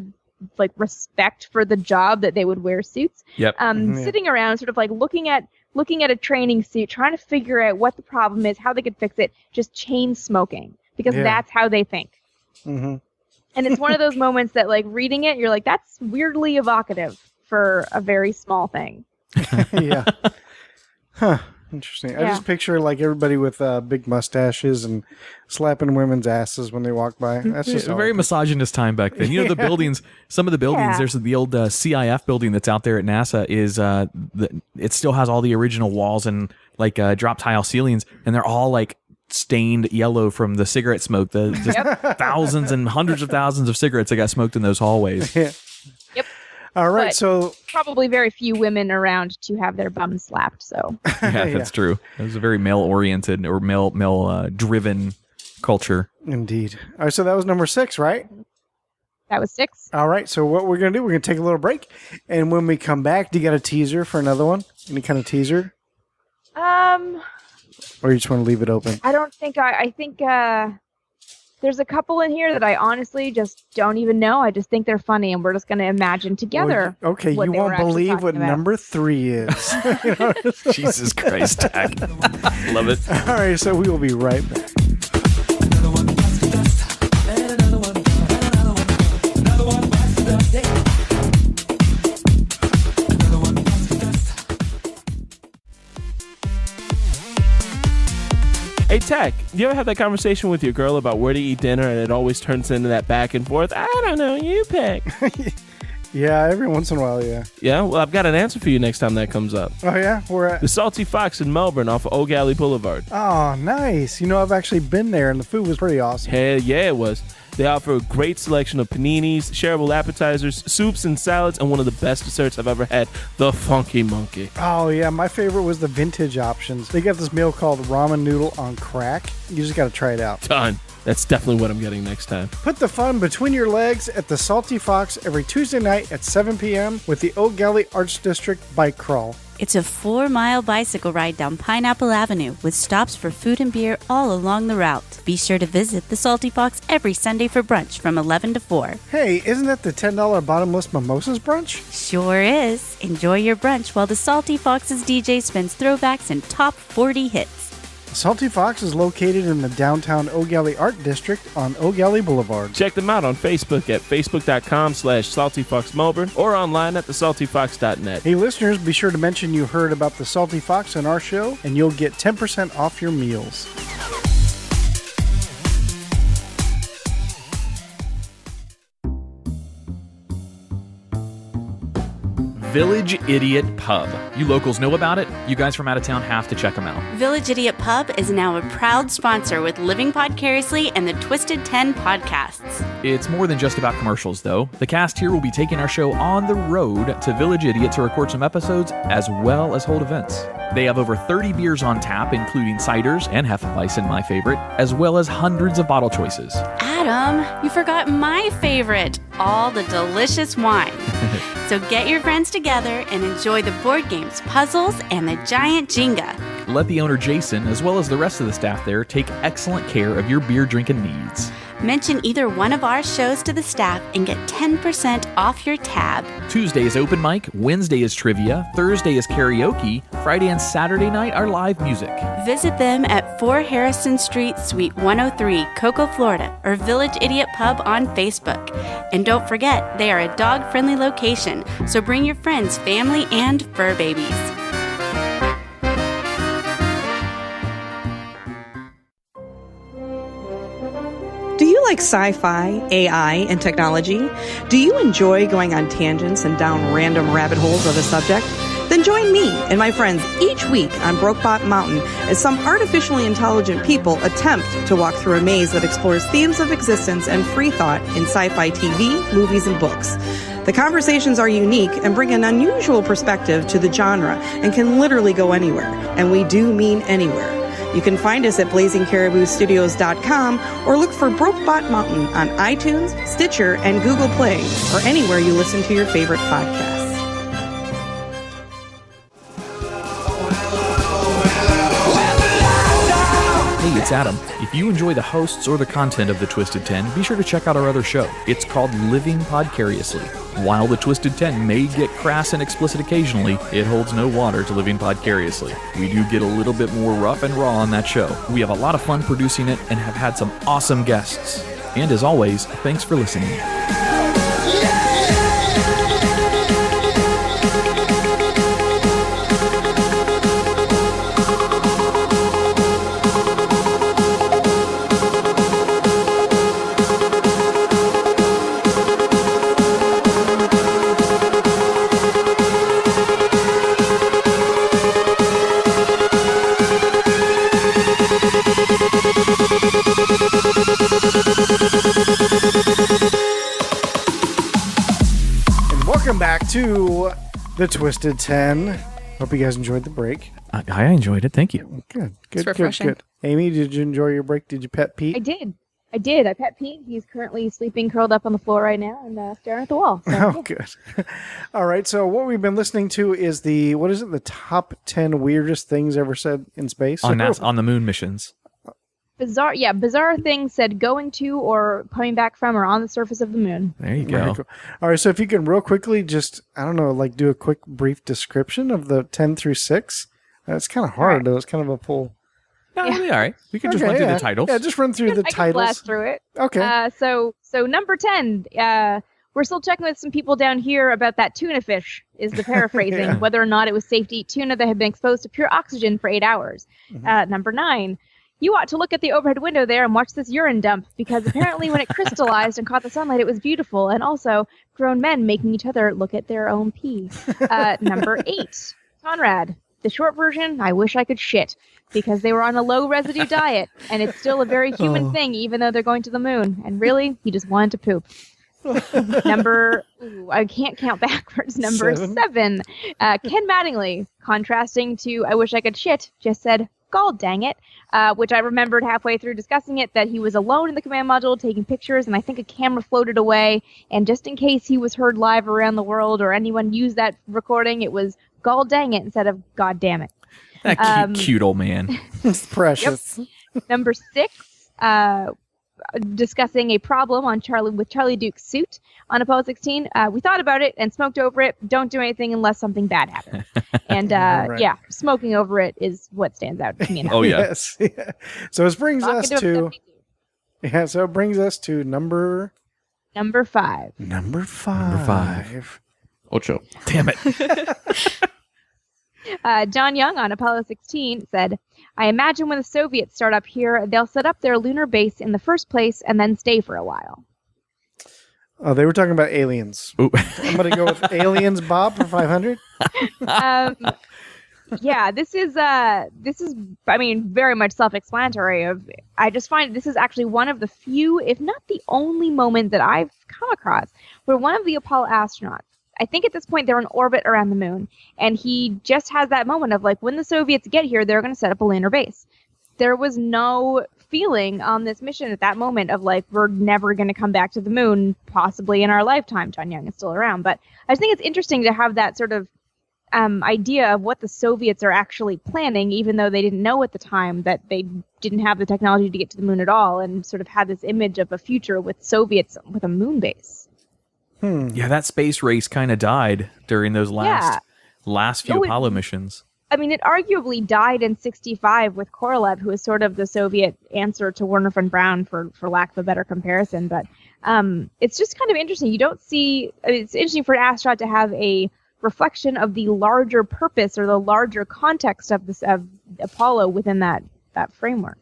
like, respect for the job that they would wear suits. Yep. Sitting around sort of, like, looking at a training suit, trying to figure out what the problem is, how they could fix it, just chain smoking, because that's how they think. Mm-hmm. And it's one of those moments that, like, reading it, you're like, that's weirdly evocative for a very small thing. Yeah. Huh. Interesting. I Yeah. just picture like everybody with big mustaches and slapping women's asses when they walk by. That's just a all very I misogynist time back then. You know, the buildings, some of the buildings, Yeah. there's the old CIF building that's out there at NASA is, it still has all the original walls and like drop tile ceilings, and they're all like stained yellow from the cigarette smoke. The just thousands and hundreds of thousands of cigarettes that got smoked in those hallways. Yeah. Yep. All right. But- So Probably very few women around to have their bums slapped. So Yeah, that's true. It was a very male-oriented or male driven culture. indeed. All right. So that was number 6, right? that was 6. All right. So what we're going to do, we're going to take a little break. And when we come back, do you got a teaser for another one? Any kind of teaser? Or you just want to leave it open? I don't think I think there's a couple in here that I honestly just don't even know. I just think they're funny, and we're just going to imagine together. Well, okay. what You they were won't actually believe talking what about. number 3 is. Jesus Christ, Tach. Love it. All right. So we will be right back. Hey, Tech, you ever have that conversation with your girl about where to eat dinner and it always turns into that back and forth? I don't know, you pick. Yeah. Every once in a while. Yeah. Yeah, well, I've got an answer for you next time that comes up. Oh, yeah. We're at. The Salty Fox in Melbourne off of Oak Alley Boulevard. Oh, nice. You know, I've actually been there, and the food was pretty awesome. Hell yeah, it was. They offer a great selection of paninis, shareable appetizers, soups and salads, and one of the best desserts I've ever had, the Funky Monkey. Oh, yeah. My favorite was the vintage options. They got this meal called ramen noodle on crack. You just got to try it out. Done. That's definitely what I'm getting next time. Put the fun between your legs at the Salty Fox every Tuesday night at 7 p.m. with the Oak Alley Arts District Bike Crawl. It's a 4-mile bicycle ride down Pineapple Avenue with stops for food and beer all along the route. Be sure to visit the Salty Fox every Sunday for brunch from 11 to 4. Hey, isn't that the $10 bottomless mimosas brunch? Sure is. Enjoy your brunch while the Salty Fox's DJ spins throwbacks and top 40 hits. Salty Fox is located in the downtown Oak Alley Art District on Oak Alley Boulevard. Check them out on Facebook at facebook.com/saltyfoxmelbourne or online at thesaltyfox.net. Hey, listeners, be sure to mention you heard about the Salty Fox on our show, and you'll get 10% off your meals. Village Idiot Pub. You locals know about it. You guys from out of town have to check them out. Village Idiot Pub is now a proud sponsor with Living Podcariously and the Twisted 10 podcasts. It's more than just about commercials, though. The cast here will be taking our show on the road to Village Idiot to record some episodes as well as hold events. They have over 30 beers on tap, including ciders and Hefeweizen, my favorite, as well as hundreds of bottle choices. Adam, you forgot my favorite, all the delicious wine. So get your friends together and enjoy the board games, puzzles, and the giant Jenga. Let the owner, Jason, as well as the rest of the staff there, take excellent care of your beer drinking needs. Mention either one of our shows to the staff and get 10% off your tab. Tuesday is open mic, Wednesday is trivia, Thursday is karaoke, Friday and Saturday night are live music. Visit them at 4 Harrison Street, Suite 103, Cocoa, Florida, or Village Idiot Pub on Facebook. And don't forget, they are a dog-friendly location, so bring your friends, family, and fur babies. Do you like sci-fi, AI, and technology? Do you enjoy going on tangents and down random rabbit holes of a subject? Then join me and my friends each week on Brokebot Mountain as some artificially intelligent people attempt to walk through a maze that explores themes of existence and free thought in sci-fi TV, movies, and books. The conversations are unique and bring an unusual perspective to the genre and can literally go anywhere. And we do mean anywhere. You can find us at blazingcariboustudios.com or look for Brokebot Mountain on iTunes, Stitcher, and Google Play, or anywhere you listen to your favorite podcasts. Hey, it's Adam. If you enjoy the hosts or the content of the Twisted 10, be sure to check out our other show. It's called Living Podcariously. While the Twisted 10 may get crass and explicit occasionally, it holds no water to Living Podcariously. We do get a little bit more rough and raw on that show. We have a lot of fun producing it and have had some awesome guests. And as always, thanks for listening. Welcome back to the Twisted 10. Hope you guys enjoyed the break. I enjoyed it. Thank you. Good. It's refreshing. Good. Amy, did you enjoy your break? Did you pet Pete? I did. I pet Pete. He's currently sleeping curled up on the floor right now and staring at the wall. So, Oh, good. All right. So what we've been listening to is the top 10 weirdest things ever said in space? On the moon missions. Bizarre things said going to or coming back from or on the surface of the moon. There you Very go. cool. All right. So if you can real quickly just, do a quick brief description of the 10 through 6. It's kind of hard, though. It's kind of a pull. No, it'll be all right. We can just run through the titles. Yeah, just run through the I can titles. blast through it. Okay. So number 10, we're still checking with some people down here about that tuna fish, is the paraphrasing, Yeah. whether or not it was safe to eat tuna that had been exposed to pure oxygen for 8 hours. Number 9, you ought to look at the overhead window there and watch this urine dump, because apparently when it crystallized and caught the sunlight, it was beautiful, and also grown men making each other look at their own pee. Number 8, Conrad. The short version, I wish I could shit, because they were on a low residue diet, and it's still a very human thing, even though they're going to the moon. And really, he just wanted to poop. I can't count backwards. Number 7, Ken Mattingly, contrasting to I wish I could shit, just said, "God dang it," which I remembered halfway through discussing it, that he was alone in the command module taking pictures, and I think a camera floated away, and just in case he was heard live around the world or anyone used that recording, it was "God dang it" instead of "God damn it." That cute old man. It's precious. Yep. Number 6, discussing a problem on Charlie Duke's suit on Apollo 16. We thought about it and smoked over it. Don't do anything unless something bad happens. And Right. smoking over it is what stands out to me now. Oh, yeah. Yes. Yeah. So it brings Lock us into a to 72. so it brings us to number 5. Number five. Ocho. Damn it. John Young on Apollo 16 said, "I imagine when the Soviets start up here, they'll set up their lunar base in the first place and then stay for a while." Oh, they were talking about aliens. Ooh. I'm going to go with aliens, Bob, for 500. This is very much self-explanatory. I just find this is actually one of the few, if not the only moment that I've come across where one of the Apollo astronauts, I think at this point they're in orbit around the moon, and he just has that moment of like, when the Soviets get here, they're going to set up a lunar base. There was no feeling on this mission at that moment of like, we're never going to come back to the moon, possibly in our lifetime. John Young is still around, but I just think it's interesting to have that sort of idea of what the Soviets are actually planning, even though they didn't know at the time that they didn't have the technology to get to the moon at all, and sort of had this image of a future with Soviets with a moon base. Yeah, that space race kind of died during those last few Apollo missions. I mean, it arguably died in 65 with Korolev, who was sort of the Soviet answer to Wernher von Braun, for lack of a better comparison. But it's just kind of interesting. You don't see... it's interesting for an astronaut to have a reflection of the larger purpose or the larger context of Apollo within that framework.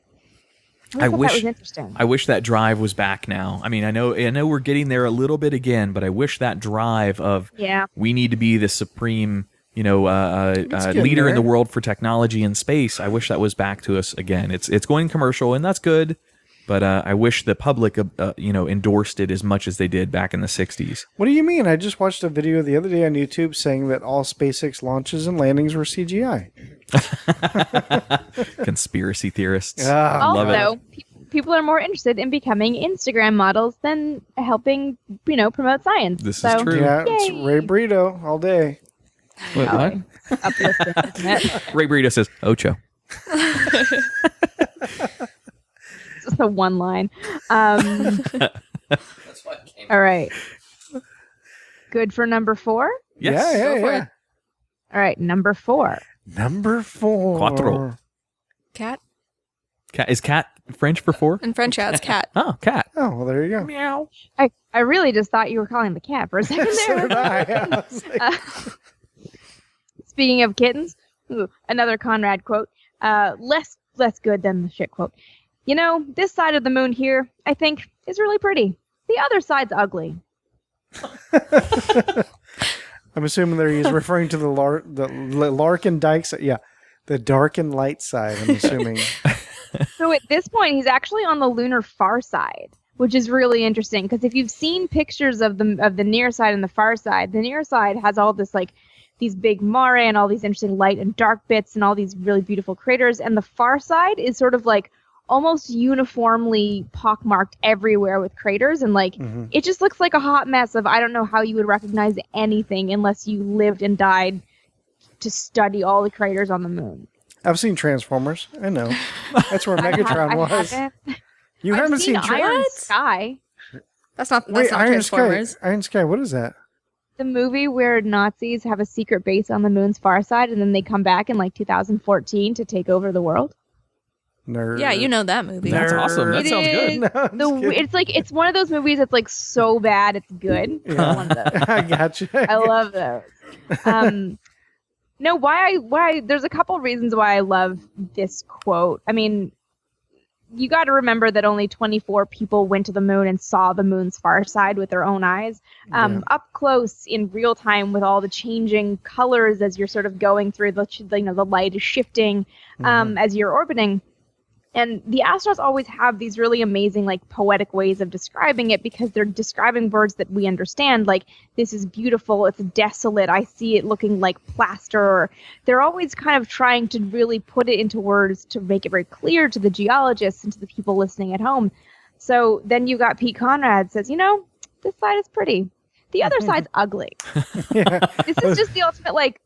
I thought that was interesting. I wish that drive was back now. I mean, I know we're getting there a little bit again, but I wish that drive of we need to be the supreme, leader in the world for technology and space. I wish that was back to us again. It's going commercial, and that's good, but I wish the public, endorsed it as much as they did back in the 60s. What do you mean? I just watched a video the other day on YouTube saying that all SpaceX launches and landings were CGI. Conspiracy theorists. I love it. Also, people are more interested in becoming Instagram models than helping, promote science. This is true. Yeah, it's Ray Brito all day. Wait, what? Uplifting, isn't it? Ray Brito says, Ocho. Just the one line. All right. Good for number 4? Yes. Yeah. All right, number 4. Number 4. Quattro. Cat? Is cat French for 4? In French, yeah, it's cat. Oh, cat. Oh, well, there you go. Meow. I really just thought you were calling the cat for a second So there. did I. I was like, Speaking of kittens, another Conrad quote. Less good than the shit quote. This side of the moon here, I think, is really pretty. The other side's ugly. I'm assuming there he's referring to the Larkin Dykes. Yeah, the dark and light side, I'm assuming. So at this point, he's actually on the lunar far side. which is really interesting because if you've seen pictures of the near side and the far side, the near side has all this like these big mare and all these interesting light and dark bits and all these really beautiful craters, and the far side is sort of like almost uniformly pockmarked everywhere with craters, and like it just looks like a hot mess of I don't know how you would recognize anything unless you lived and died to study all the craters on the moon. I've seen Transformers. I know. That's where Megatron was. You haven't seen Iron Sky. That's not Wait, Iron Transformers. Sky. Iron Sky. What is that? The movie where Nazis have a secret base on the moon's far side, and then they come back in like 2014 to take over the world. Nerd. Yeah, you know that movie. That's awesome. That sounds good. No, it's one of those movies that's like so bad it's good. Yeah. One of those. I got you. I love those. No, why? There's a couple reasons why I love this quote. I mean, you got to remember that only 24 people went to the moon and saw the moon's far side with their own eyes. Up close in real time with all the changing colors as you're sort of going through the light is shifting as you're orbiting. And the astronauts always have these really amazing, like, poetic ways of describing it because they're describing words that we understand. Like, this is beautiful, it's desolate, I see it looking like plaster. They're always kind of trying to really put it into words to make it very clear to the geologists and to the people listening at home. So then you got Pete Conrad says, this side is pretty. The other side's ugly. This is just the ultimate, like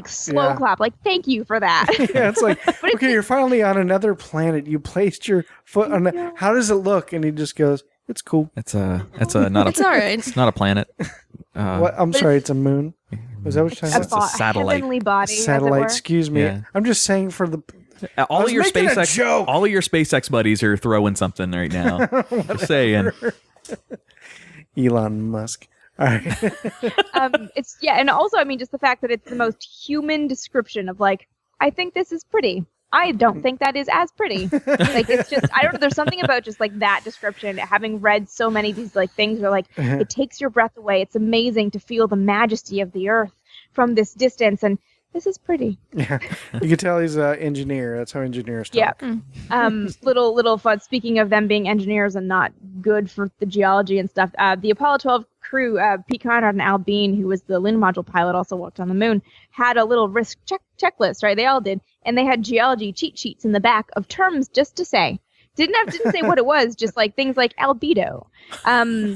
slow clap, like thank you for that. Yeah, it's like okay, you're finally on another planet. You placed your foot on it. How does it look? And he just goes, "It's cool." It's not a. It's all right. It's not a planet. What? I'm sorry. It's a moon. Was that what you're saying? It's a satellite. Heavenly body. Satellite. Excuse me. Yeah. I'm just saying for the. All of your SpaceX buddies are throwing something right now. Just saying. Elon Musk. All right. And also, I mean, just the fact that it's the most human description of like, I think this is pretty. I don't think that is as pretty. Like, it's just, I don't know. There's something about just like that description. Having read so many of these like things where like it takes your breath away. It's amazing to feel the majesty of the earth from this distance, and this is pretty. Yeah, you can tell he's an engineer. That's how engineers talk. Yeah. Little fun. Speaking of them being engineers and not good for the geology and stuff, the Apollo 12 crew, Pete Conrad and Al Bean, who was the Lynn module pilot, also worked on the moon, had a little risk checklist, right? They all did, and they had geology cheat sheets in the back of terms just to say. Didn't say what it was, just like things like albedo,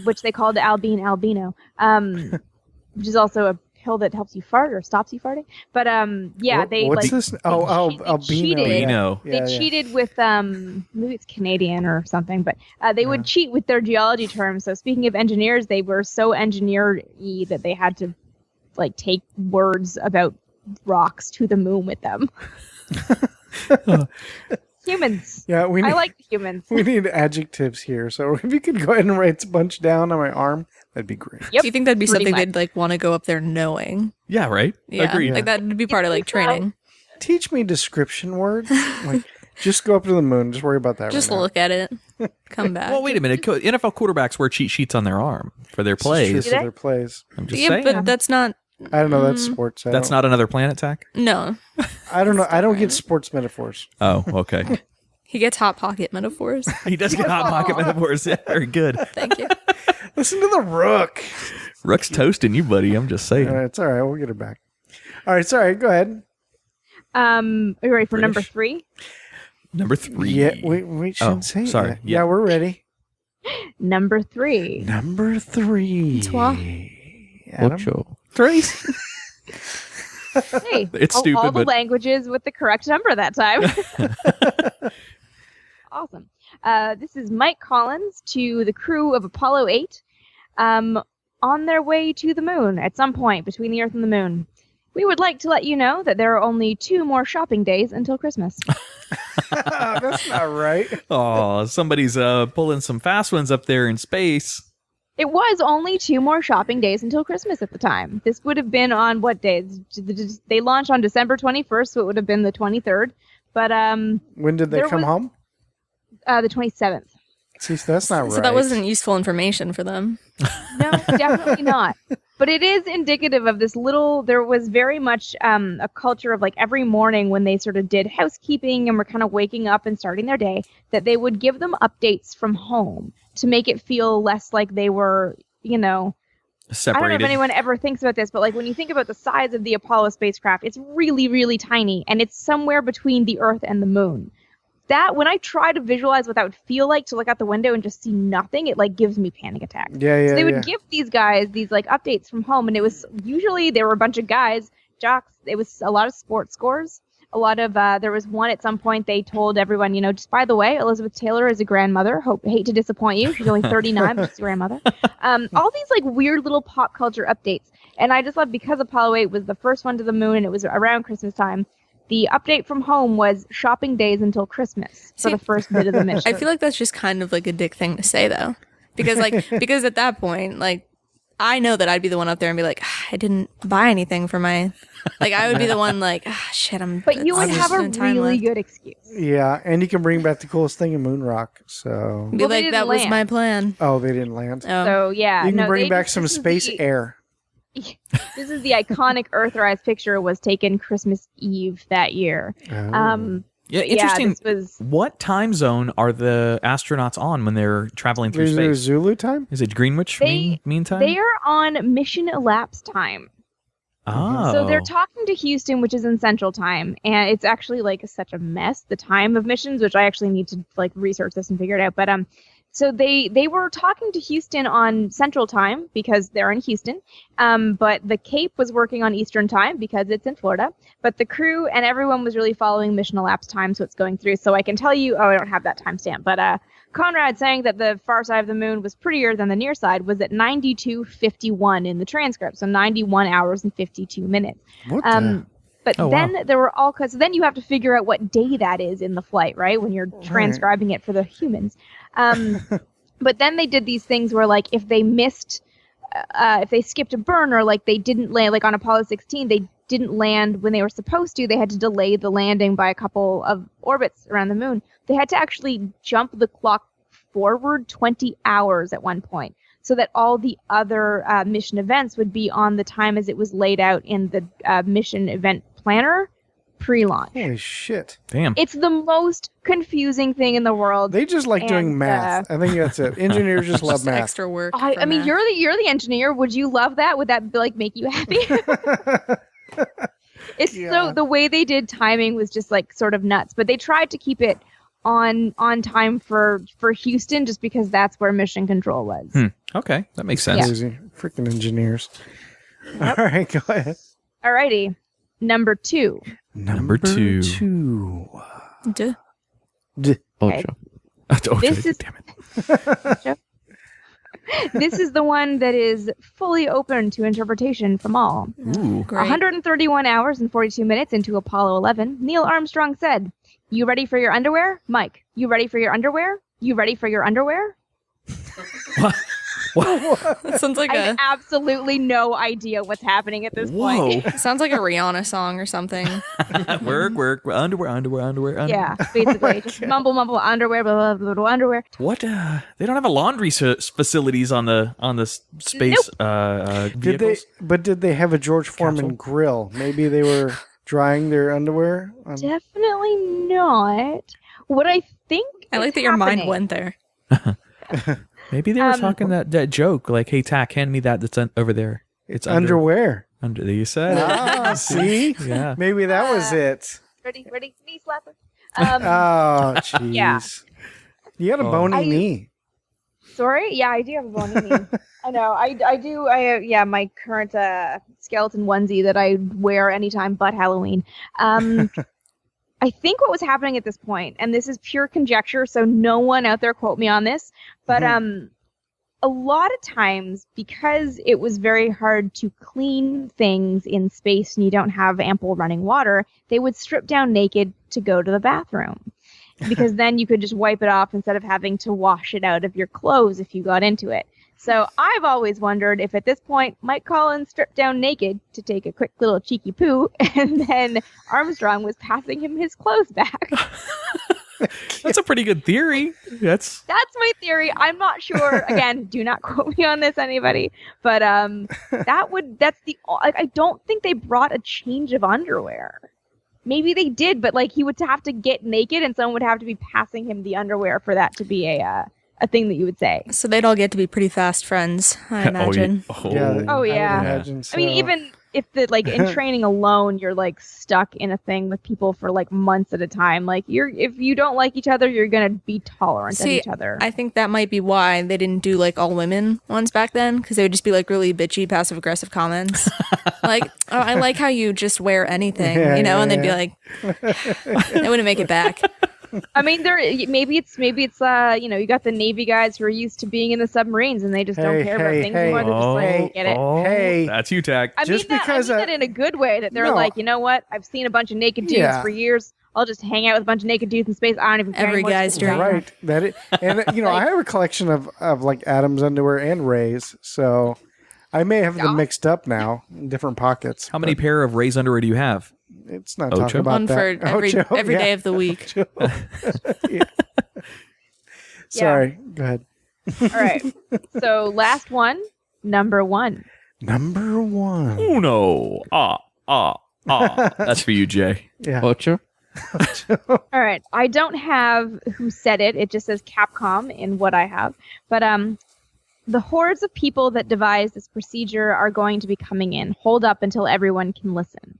which they called Al Bean albino, which is also a pill that helps you fart or stops you farting. But what's this? albino. They cheated with maybe it's Canadian or something, but they would cheat with their geology terms. So speaking of engineers, they were so engineered-y that they had to like take words about rocks to the moon with them. Humans. Yeah, I like humans. We need adjectives here. So if you could go ahead and write a bunch down on my arm, that'd be great. Yep. Do you think that'd be something they'd like want to go up there knowing? Yeah, right? Yeah. Agreed. Like that'd be part of like training. Teach me description words. Like just go up to the moon. Just worry about that. Just right look at it. Come back. Well, wait a minute. NFL quarterbacks wear cheat sheets on their arm for their plays. For their plays. I'm just saying. But that's not. I don't know. That's sports. That's not another planet, Tach? No. I don't know. I don't get sports metaphors. Oh, okay. He gets Hot Pocket metaphors. He does get Hot Pocket metaphors. Yeah, very good. Thank you. Listen to the Rook. Rook's toasting you, buddy. I'm just saying. It's all right. We'll get her back. All right. Sorry. Go ahead. Are you ready for number 3? Number 3. Yeah. We shouldn't say sorry. That. Yeah, we're ready. Number 3. Number 3. Ocho. 3. Hey, it's stupid, all the but languages with the correct number that time. Awesome. This is Mike Collins to the crew of Apollo 8 on their way to the moon at some point between the Earth and the moon. We would like to let you know that there are only 2 more shopping days until Christmas. That's not right. Oh, somebody's pulling some fast ones up there in space. It was only 2 more shopping days until Christmas at the time. This would have been on what days? They launched on December 21st, so it would have been the 23rd. But when did they come home? The 27th. See, so that's not right. So that wasn't useful information for them. No, definitely not. But it is indicative of this there was very much a culture of like every morning when they sort of did housekeeping and were kind of waking up and starting their day, that they would give them updates from home to make it feel less like they were, Separated. I don't know if anyone ever thinks about this, but like when you think about the size of the Apollo spacecraft, it's really, really tiny, and it's somewhere between the Earth and the moon. That when I try to visualize what that would feel like to look out the window and just see nothing, it like gives me panic attacks. Yeah. So they would give these guys these like updates from home, and it was usually there were a bunch of guys, jocks. It was a lot of sports scores. A lot of there was one at some point they told everyone, just by the way, Elizabeth Taylor is a grandmother. Hate to disappoint you. She's only 39, but she's a grandmother. All these like weird little pop culture updates, and I just love because Apollo 8 was the first one to the moon, and it was around Christmas time. The update from home was shopping days until Christmas for the first bit of the mission. I feel like that's just kind of like a dick thing to say, though. Because at that point, like, I know that I'd be the one up there and be like, I didn't buy anything for my... Like, I would be the one like, shit, But you would have a really good excuse. Yeah, and you can bring back the coolest thing in Moon Rock, so... Be like, that was my plan. Oh, they didn't land. Oh. So, yeah. You can bring back some space air. This is the iconic Earthrise picture was taken Christmas Eve that year. Yeah, interesting. Was... What time zone are the astronauts on when they're traveling through space? Is it Zulu time? Is it Greenwich mean time? They are on mission elapsed time. Oh. So they're talking to Houston, which is in Central Time, and it's actually like such a mess, the time of missions, which I actually need to like research this and figure it out. But so they were talking to Houston on Central Time because they're in Houston, but the Cape was working on Eastern Time because it's in Florida. But the crew and everyone was really following mission elapsed time, so it's going through. So I can tell you, I don't have that timestamp, but Conrad saying that the far side of the moon was prettier than the near side was at 92:51 in the transcript, so 91 hours and 52 minutes. What But then there were all so then you have to figure out what day that is in the flight, right? When you're transcribing it for the humans. But then they did these things where like if they missed, if they skipped a burn or like they didn't land, like on Apollo 16, they didn't land when they were supposed to. They had to delay the landing by a couple of orbits around the moon. They had to actually jump the clock forward 20 hours at one point so that all the other mission events would be on the time as it was laid out in the mission event planner pre-launch. Holy shit. Damn. It's the most confusing thing in the world. They just like doing math. I think that's it. Engineers just love math. Extra work. I mean, you're the engineer. Would you love that? Would that like make you happy? So the way they did timing was just like sort of nuts, but they tried to keep it on time for Houston just because that's where mission control was. Okay, that makes sense. Crazy. Freaking engineers. Yep. All right, go ahead. Alrighty. Number 2. Number two. Duh. Okay. This is damn it. This is the one that is fully open to interpretation from all. Ooh. Great. 131 hours and 42 minutes into Apollo 11, Neil Armstrong said, "You ready for your underwear? Mike, you ready for your underwear? You ready for your underwear?" What? That sounds like I have absolutely no idea what's happening at this point. sounds like a Rihanna song or something. work, underwear. Yeah, basically. Just mumble, underwear, blah, blah, blah, underwear. What? They don't have a laundry facilities on the space vehicles? Did they have a George Foreman grill? Maybe they were drying their underwear? Definitely not. What I think I like that your mind went there. Maybe they were talking that joke, like, "Hey, Tack, hand me that's over there. It's underwear." Under you said it. Ah, see? Yeah. Maybe that was it. Ready, knee slapper. Oh, jeez. Yeah. You had a bony knee. Sorry? Yeah, I do have a bony knee. I know. I do. My current skeleton onesie that I wear anytime but Halloween. I think what was happening at this point, and this is pure conjecture, so no one out there quote me on this, but a lot of times, because it was very hard to clean things in space and you don't have ample running water, they would strip down naked to go to the bathroom. Because then you could just wipe it off instead of having to wash it out of your clothes if you got into it. So I've always wondered if at this point Mike Collins stripped down naked to take a quick little cheeky poo, and then Armstrong was passing him his clothes back. That's a pretty good theory. That's my theory. I'm not sure. Again, do not quote me on this, anybody. But I don't think they brought a change of underwear. Maybe they did, but like he would have to get naked, and someone would have to be passing him the underwear for that to be a thing that you would say. So they'd all get to be pretty fast friends, I imagine. Oh yeah. I mean, even if in training alone, you're like stuck in a thing with people for like months at a time. Like if you don't like each other, you're gonna be tolerant of each other. I think that might be why they didn't do like all women ones back then, because they would just be like really bitchy, passive aggressive comments, like, "Oh, I like how you just wear anything," and they'd be like, they wouldn't make it back. I mean, maybe it's you got the Navy guys who are used to being in the submarines and they just don't care about things anymore. They're just like, get it. That's you, Tach. I mean that in a good way, that they're like, you know what? I've seen a bunch of naked dudes for years. I'll just hang out with a bunch of naked dudes in space. I don't even care. Every guy's dream. Right. I have a collection of like Adam's underwear and Ray's, so I may have them mixed up now in different pockets. How many pair of Ray's underwear do you have? It's not talking about one that. for every day of the week. Sorry, go ahead. All right. So last one, number one. Number one. Uno. That's for you, Jay. Yeah. Ocho. All right. I don't have who said it. It just says Capcom in what I have. But the hordes of people that devised this procedure are going to be coming in. Hold up until everyone can listen.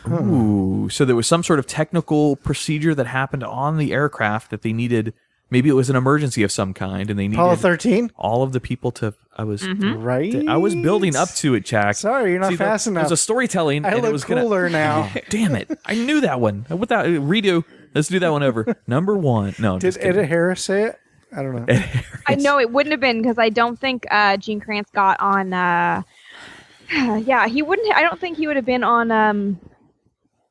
Ooh, so there was some sort of technical procedure that happened on the aircraft that they needed. Maybe it was an emergency of some kind, and they needed Apollo 13. All of the people to. I was right. I was building up to it, Jack. Sorry, you're not fast enough. It was a storytelling. I and look it was cooler now. Damn it! I knew that one. Without redo. Let's do that one over. Number one. No. Did Ed Harris say it? I don't know. I know it wouldn't have been, because I don't think Gene Kranz got on. He wouldn't. I don't think he would have been on.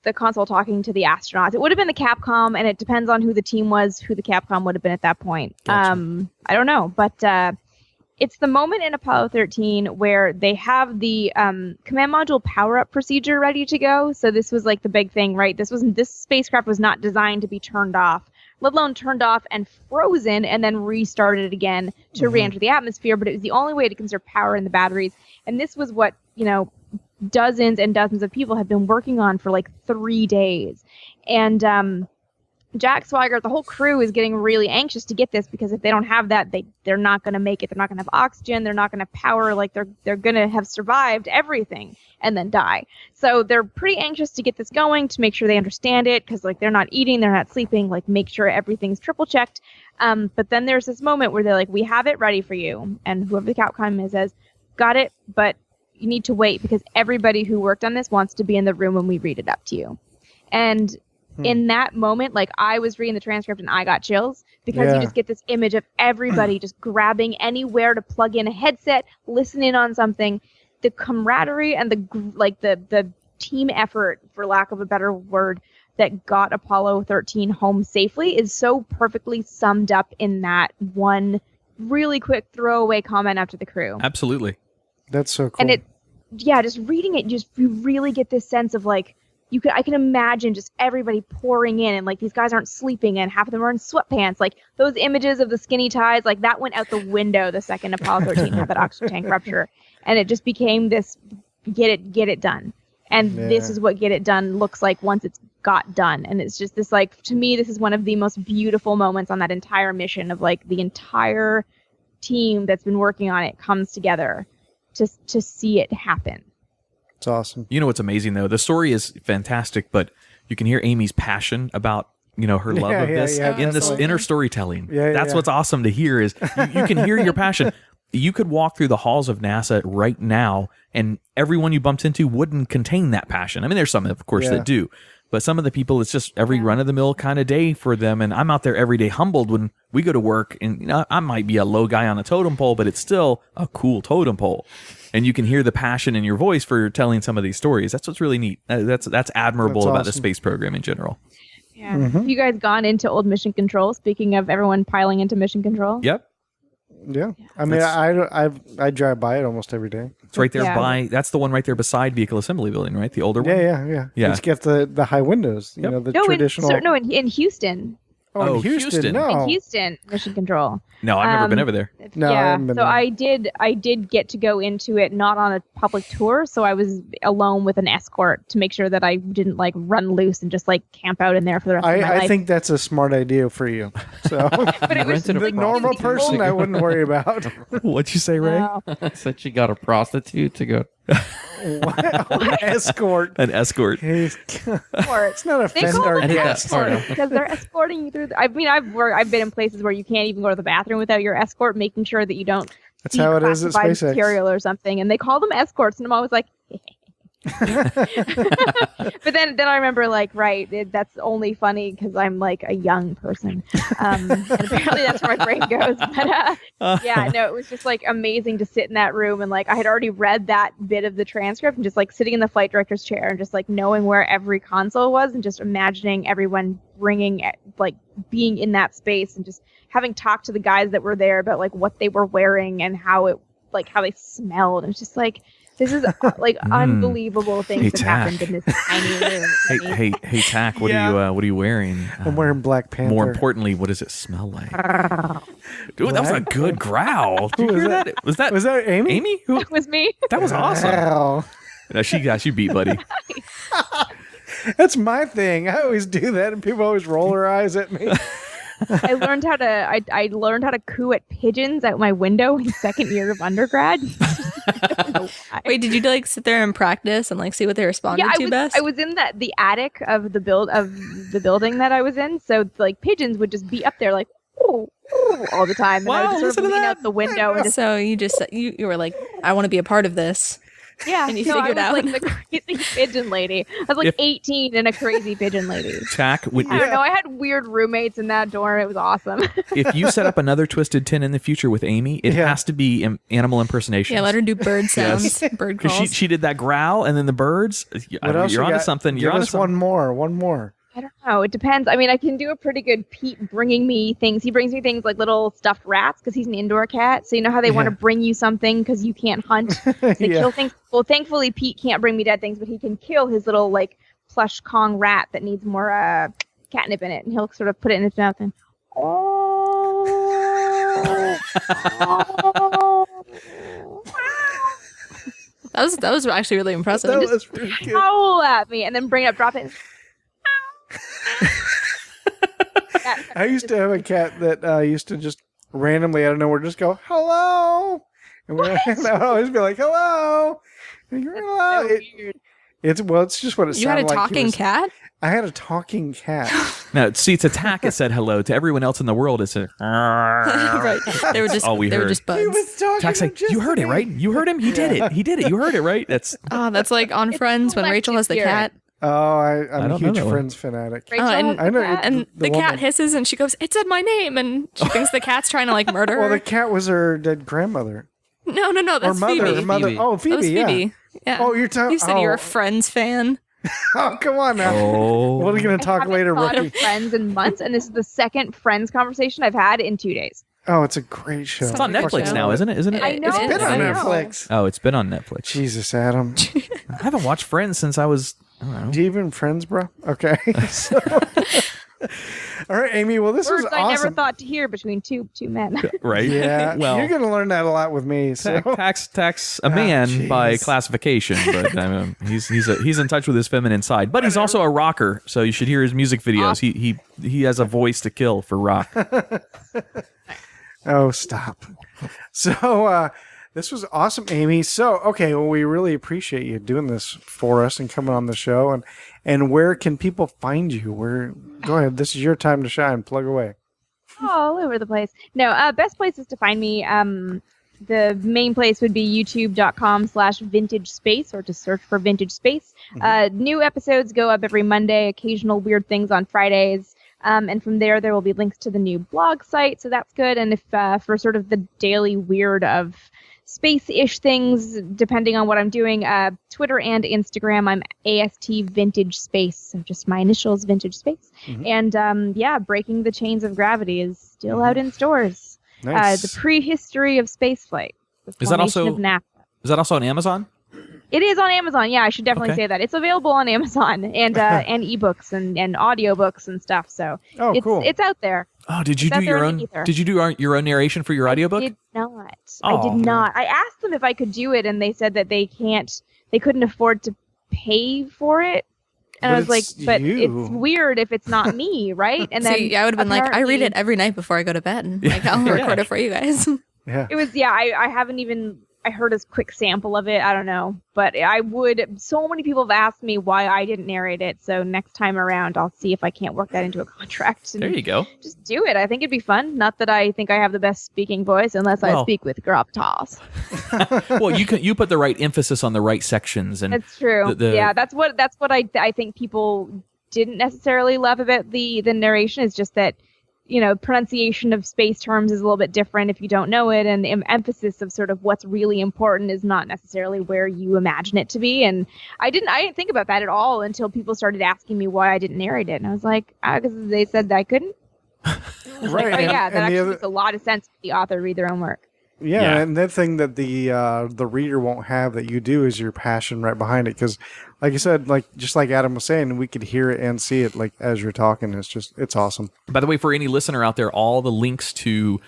The console talking to the astronauts. It would have been the Capcom, and it depends on who the team was, who the Capcom would have been at that point. Gotcha. I don't know, but it's the moment in Apollo 13 where they have the command module power-up procedure ready to go. So this was like the big thing, right? This spacecraft was not designed to be turned off, let alone turned off and frozen and then restarted again to re-enter the atmosphere. But it was the only way to conserve power in the batteries. And this was what, dozens and dozens of people have been working on for like 3 days. And Jack Swigert, the whole crew, is getting really anxious to get this, because if they don't have that, they're not going to make it. They're not going to have oxygen. They're not going to have power. Like they're going to have survived everything and then die. So they're pretty anxious to get this going, to make sure they understand it, because like they're not eating, they're not sleeping, like make sure everything's triple checked. But then there's this moment where they're like, we have it ready for you. And whoever the Capcom is says, got it, but you need to wait, because everybody who worked on this wants to be in the room when we read it up to you. And in that moment, like, I was reading the transcript and I got chills, because you just get this image of everybody just grabbing anywhere to plug in a headset, listening on something. The camaraderie and the team effort, for lack of a better word, that got Apollo 13 home safely is so perfectly summed up in that one really quick throwaway comment after the crew. Absolutely. That's so cool. And just reading it, you really get this sense of like, I can imagine just everybody pouring in, and like these guys aren't sleeping, and half of them are in sweatpants. Like those images of the skinny ties, like that went out the window the second Apollo 13 had that oxygen tank rupture, and it just became this get it done. And this is what get it done looks like once it's got done. And it's just this, like, to me, this is one of the most beautiful moments on that entire mission, of like the entire team that's been working on it comes together to see it happen. It's awesome. You know what's amazing, though? The story is fantastic, but you can hear Amy's passion about, her love of this in this inner storytelling. That's what's awesome to hear, is you can hear your passion. You could walk through the halls of NASA right now, and everyone you bumped into wouldn't contain that passion. I mean, there's some, of course, that do. But some of the people, it's just every run-of-the-mill kind of day for them. And I'm out there every day humbled when we go to work. And I might be a low guy on a totem pole, but it's still a cool totem pole. And you can hear the passion in your voice for telling some of these stories. That's what's really neat. That's admirable about the space program in general. Yeah. Have you guys gone into old Mission Control? Speaking of everyone piling into Mission Control. Yep. Yeah. I mean, I drive by it almost every day. It's right there Yeah. that's the one right there beside Vehicle Assembly Building, right? The older one? Yeah. Yeah. It's got the high windows, Yep. the No, traditional. in Houston. Oh, Oh, in Houston. Houston. No. In Houston, Mission Control. No, I've never been over there. No, I yeah. haven't been So there. I did get to go into it not on a public tour, so I was alone with an escort to make sure that I didn't like run loose and just like camp out in there for the rest of my life. I think that's a smart idea for you. So But it was rented a the normal person I wouldn't worry about. What'd you say, Ray? Wow. I said she got a prostitute to go. An escort. An escort. It's not a They offend call our them guests. escorts because they're escorting you through. I mean, I've been in places where you can't even go to the bathroom without your escort, making sure that you don't. That's how it is at declassified SpaceX. material or something, and they call them escorts, and I'm always like. But then I remember that's only funny because I'm like a young person, and apparently that's where my brain goes. But yeah, no, it was just like amazing to sit in that room and like I had already read that bit of the transcript and just like sitting in the flight director's chair and just like knowing where every console was and just imagining everyone being in that space and just having talked to the guys that were there about like what they were wearing and how they smelled. And it's just like. This is like unbelievable things that happened in this tiny room. Hey, Tack, what are you wearing? I'm wearing Black Panther. More importantly, what does it smell like? Dude, that was a good growl. Did you hear that? Was that Amy? Amy? Who? That was me. That was awesome. Wow. No, she got you beat, buddy. That's my thing. I always do that, and people always roll their eyes at me. I learned how to coo at pigeons out my window in second year of undergrad. Wait, did you like sit there and practice and like see what they responded to best? I was in the attic of the building that I was in, so like pigeons would just be up there like ooh, ooh, all the time, and I Wow, would sort listen of to lean that. out the window and just So you were like, I want to be a part of this. yeah. And you no, figured I out. was like the crazy pigeon lady. I was like If- 18 and a crazy pigeon lady. Tack, I don't know. I had weird roommates in that dorm. It was awesome. if you set up another Twisted 10 in the future with Amy, it has to be animal impersonation. Yeah, let her do bird sounds, bird Because calls. she did that growl and then the birds. What else You're you onto got? something. Give You're onto us something. one more. I don't know. It depends. I mean, I can do a pretty good Pete bringing me things. He brings me things like little stuffed rats because he's an indoor cat. So you know how they want to bring you something because you can't hunt. So they kill things. Well, thankfully Pete can't bring me dead things, but he can kill his little like plush Kong rat that needs more catnip in it, and he'll sort of put it in his mouth and. That was actually really impressive. That was pretty good. Howl at me and then bring it up, drop it. I used to have a cat that used to just randomly out of nowhere just go hello, and I would always be like hello. And you're hello. It's just what it You had sounded a like. talking cat? I had a talking cat. No, see, it's Attack. It said hello to everyone else in the world. It said, Right. They were just all we they were heard. just buds. He was talking Tack's like, just you heard to it, me." right? You heard him? He did it. He did it. You heard it, right? That's That's like on Friends when Rachel has the cat. Oh, I'm I a don't know huge that one. Friends fanatic. Rachel and- has a I know. cat. And the cat woman. hisses and she goes, "It said my name," and she thinks the cat's trying to like murder her. Well, the cat was her dead grandmother No, or that's mother. Phoebe. Her mother. Phoebe. Oh, That Phoebe. was Yeah. Phoebe. Yeah. Oh, you're talking. You said you're a Friends fan. Oh, come on now. oh. What are we gonna talk I haven't later, thought rookie? of Friends in months, and this is the second Friends conversation I've had in 2 days. Oh, it's a great show. It's on Netflix show. now, isn't it? Isn't it? I know. It's It's been on I know. Netflix. Oh, it's been on Netflix. Jesus, Adam. I haven't watched Friends since I was, I don't know. Do you even friends, bro? Okay. So- all right, Amy. Well, this Words was I never awesome. thought to hear between two men. Right? Yeah. Well, you're gonna learn that a lot with me. So. Tax a man by jeez. classification, but he's in touch with his feminine side. But he's also a rocker, so you should hear his music videos. He has a voice to kill for rock. Oh, stop. So, this was awesome, Amy. So, okay, well, we really appreciate you doing this for us and coming on the show. And where can people find you? Go ahead. This is your time to shine. Plug away. All over the place. No, best places to find me. The main place would be youtube.com/vintage space, or to search for vintage space. New episodes go up every Monday, occasional weird things on Fridays. And from there will be links to the new blog site. So that's good. And if for sort of the daily weird of space-ish things, depending on what I'm doing, Twitter and Instagram, I'm AST Vintage Space. So just my initials, Vintage Space. And Breaking the Chains of Gravity is still out in stores. Nice. The prehistory of spaceflight. The Is that formation also- of NASA. Is that also on Amazon? It is on Amazon. Yeah, I should definitely Okay. say that. It's available on Amazon and ebooks and audiobooks and stuff. So cool. It's out there. Oh, did you It's out do there your in own? the ether. Did you do your own narration for your audiobook? I did not. Oh. I did not. I asked them if I could do it, and they said that they couldn't afford to pay for it. And But I was like, it's but you. it's weird if it's not me, right? And then See, I would have been like, I read it every night before I go to bed. And like, I'll record it for you guys. Yeah. It was, I haven't even, I heard a quick sample of it. I don't know. But so many people have asked me why I didn't narrate it. So next time around, I'll see if I can't work that into a contract. And There you go. just do it. I think it'd be fun. Not that I think I have the best speaking voice unless I Well. speak with gravitas. Well, you put the right emphasis on the right sections, and That's true. the- Yeah, that's what I think people didn't necessarily love about the narration is just that, pronunciation of space terms is a little bit different if you don't know it, and the emphasis of sort of what's really important is not necessarily where you imagine it to be. And I didn't think about that at all until people started asking me why I didn't narrate it, and I was like, because they said that I couldn't. I was like, Right, oh and- yeah, and that the actually other- makes a lot of sense if the author read their own work. Yeah, Yeah. and that thing that the reader won't have that you do is your passion right behind it. Because, like you said, just like Adam was saying, we could hear it and see it like as you're talking. It's awesome. By the way, for any listener out there, all the links to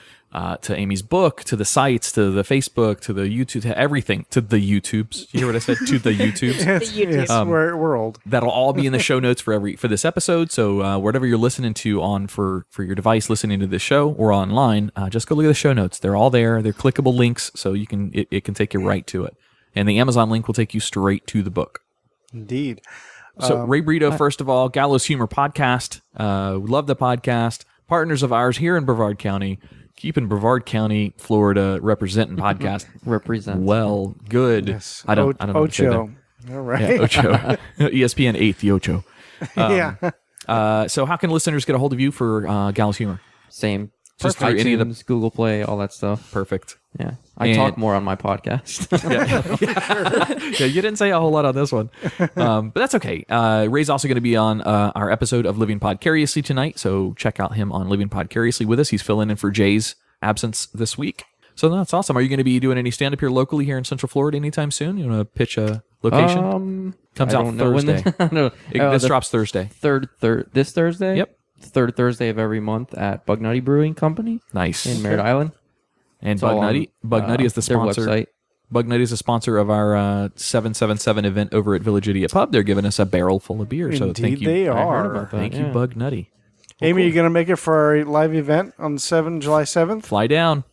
Amy's book, to the sites, to the Facebook, to the YouTube, to everything, to the YouTubes. You hear what I said? To the YouTubes. Yes, we're old. That'll all be in the show notes for this episode. So whatever you're listening to on for your device, listening to this show or online, just go look at the show notes. They're all there. They're clickable links, so it can take you right to it. And the Amazon link will take you straight to the book. Indeed. So Ray Brito, first of all, Gallows Humor Podcast. We love the podcast. Partners of ours here in Brevard County, keeping Brevard County, Florida, representing podcast. Represent. Well, good. Yes. I don't know what to say there. Ocho. All right. Yeah, Ocho. ESPN 8, the Ocho. Yeah. So how can listeners get a hold of you for Gallows Humor? Same. Just Just through any of the- iTunes, Google Play, all that stuff. Perfect. Yeah. I And- talk more on my podcast. Yeah, you didn't say a whole lot on this one, but that's okay. Ray's also going to be on our episode of Living Podcariously tonight, so check out him on Living Podcariously with us. He's filling in for Jay's absence this week, so that's awesome. Are you going to be doing any stand-up here locally here in Central Florida anytime soon? You want to pitch a location? Comes I out don't know when Thursday. This the drops Thursday. This Thursday? Yep. Third Thursday of every month at Bug Nutty Brewing Company Nice. in Merritt Island. And It's all Bug on, Nutty. Bug Nutty is the their sponsor. website. Bug Nutty is a sponsor of our 777 event over at Village Idiot Pub. They're giving us a barrel full of beer. So thank Indeed you. they I heard are. about that. Thank you, Yeah. Bug Nutty. Amy, you going to make it for our live event on July 7th? Fly down.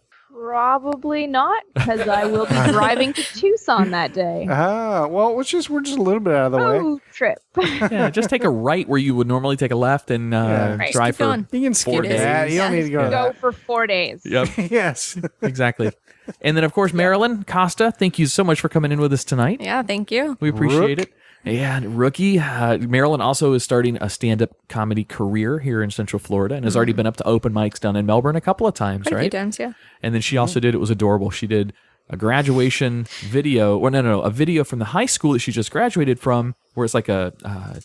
Probably not, because I will be driving to Tucson that day. Well, we're just a little bit out of the way. Road trip. Yeah, just take a right where you would normally take a left and Right, drive keep for going. You can 4 skip days. that. You don't need to go to Go that. for 4 days. Yep, Yes. exactly. And then, of course, Marilyn Costa, thank you so much for coming in with us tonight. Yeah, thank you. We appreciate it. Yeah, and Rookie. Marilyn also is starting a stand-up comedy career here in Central Florida and has already been up to open mics down in Melbourne a couple of times, Quite a few right? times, yeah. And then she also did, it was adorable, she did a graduation video, or no, a video from the high school that she just graduated from, where it's like a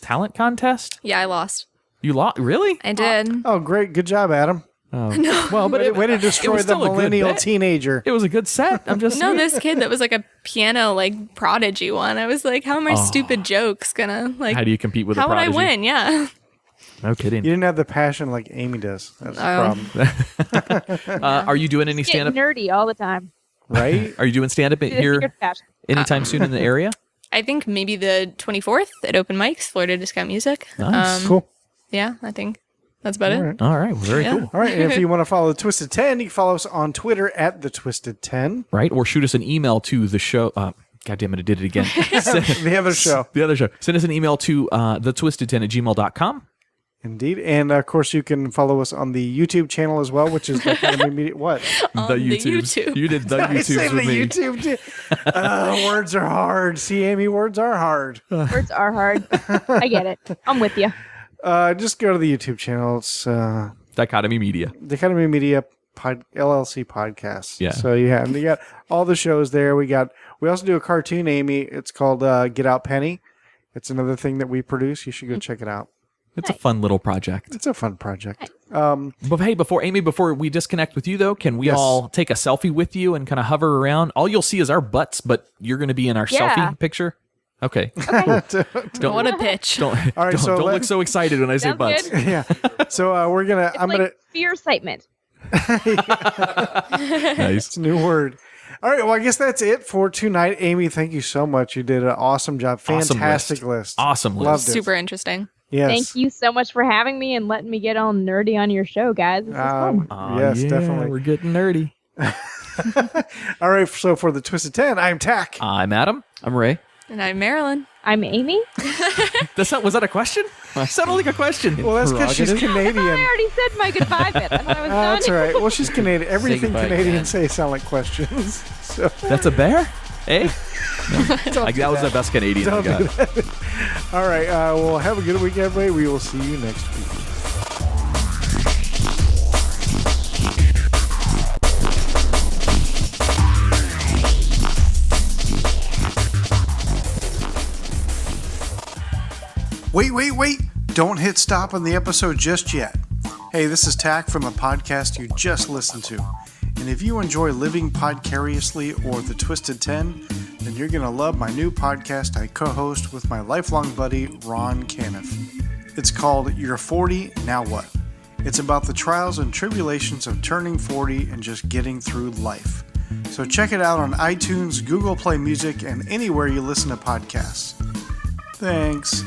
talent contest. Yeah, I lost. You lost? Really? I did. Oh, great. Good job, Adam. Oh. Well, but Way to destroy was the still a good millennial bit. teenager. It was a good set. I'm just No, this kid that was like a piano like prodigy one. I was like, how are my stupid jokes gonna like? How do you compete with a How would I prodigy? win? Yeah. No kidding. You didn't have the passion like Amy does. That's the problem. Are you doing any Get stand-up? nerdy all the time. Right? Are you doing stand-up See, the here secret passion. anytime soon in the area? I think maybe the 24th at Open Mics, Florida Discount Music. Nice. Cool. Yeah, I think that's about All it. right. All right. Well, very Yeah. cool. All right. And if you want to follow the Twisted 10, you can follow us on Twitter at the Twisted 10. Right? Or shoot us an email to the show. God damn it, I did it again. The other show. The other show. Send us an email to thetwisted10@gmail.com. Indeed. And of course, you can follow us on the YouTube channel as well, which is the Academy Media. What? On the the YouTubes. YouTube. You did the I say YouTubes the with me. YouTube too. Words are hard. See, Amy, words are hard. Words are hard. I get it. I'm with you. Just go to the YouTube channel. It's Dichotomy Media. the Academy Media LLC podcast. Yeah. So you got all the shows there. We also do a cartoon, Amy. It's called Get Out Penny. It's another thing that we produce. You should go check it out. It's a fun little project. It's a fun project. But hey, before we disconnect with you, though, can we all take a selfie with you and kind of hover around? All you'll see is our butts, but you're going to be in our selfie picture. Okay. Don't want to pitch. All right, don't look so excited when I say Sounds butts. good. Yeah. So I'm gonna fear excitement. Nice. It's a new word. All right. Well, I guess that's it for tonight. Amy, thank you so much. You did an awesome job. Fantastic list. Awesome list. Loved it. Super interesting. Yes. Thank you so much for having me and letting me get all nerdy on your show, guys. This is fun. Yes, yeah, definitely. We're getting nerdy. All right. So for the Twisted 10, I'm Tach. I'm Adam. I'm Ray. And I'm Marilyn. I'm Amy. Was that a question? Sounded like a question. Well, that's because she's Canadian. I already said my goodbye bit. I thought I was done. That's all right. Well, she's Canadian. Everything goodbye, Canadians say sound like questions. So That's a bear? Eh? No. That was the best Canadian I got. all right. Well, have a good week, everybody. We will see you next week. Wait. Don't hit stop on the episode just yet. Hey, this is Tach from the podcast you just listened to. And if you enjoy living podcariously or the Twisted 10, then you're going to love my new podcast I co-host with my lifelong buddy, Ron Caniff. It's called You're 40, Now What? It's about the trials and tribulations of turning 40 and just getting through life. So check it out on iTunes, Google Play Music, and anywhere you listen to podcasts. Thanks.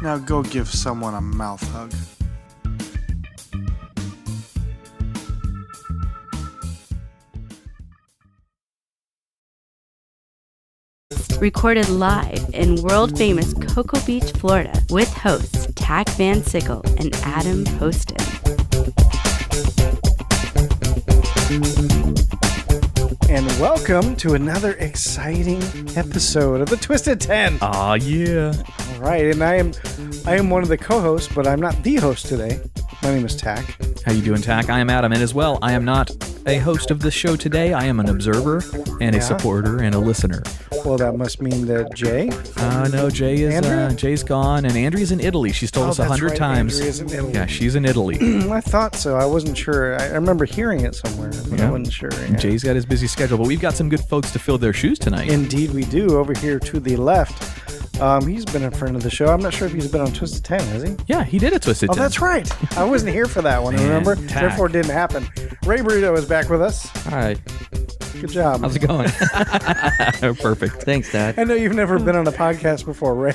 Now go give someone a mouth hug. Recorded live in world-famous Cocoa Beach, Florida, with hosts Tach Van Sickle and Adam Poston. And welcome to another exciting episode of the Twisted 10. Aw, yeah. All right, and I am one of the co-hosts, but I'm not the host today. My name is Tach. How you doing, Tach? I am Adam, and as well, I am not a host of the show today. I am an observer and a supporter and a listener. Well, that must mean that Jay? No, Jay's gone, and Andrea's in Italy. She's told us 100 times. Andrea's in Italy. Yeah, she's in Italy. I thought so. I wasn't sure. I remember hearing it somewhere, but I wasn't sure. Yeah. Jay's got his busy schedule, but we've got some good folks to fill their shoes tonight. Indeed, we do. Over here to the left. He's been a friend of the show. I'm not sure if he's been on Twisted 10, has he? Yeah, he did a Twisted 10. Oh, that's right. I wasn't here for that one, remember? Tach. Therefore, it didn't happen. Ray Burrito is back with us. Hi. Good job. How's it going? Perfect. Thanks, Dad. I know you've never been on a podcast before, Ray.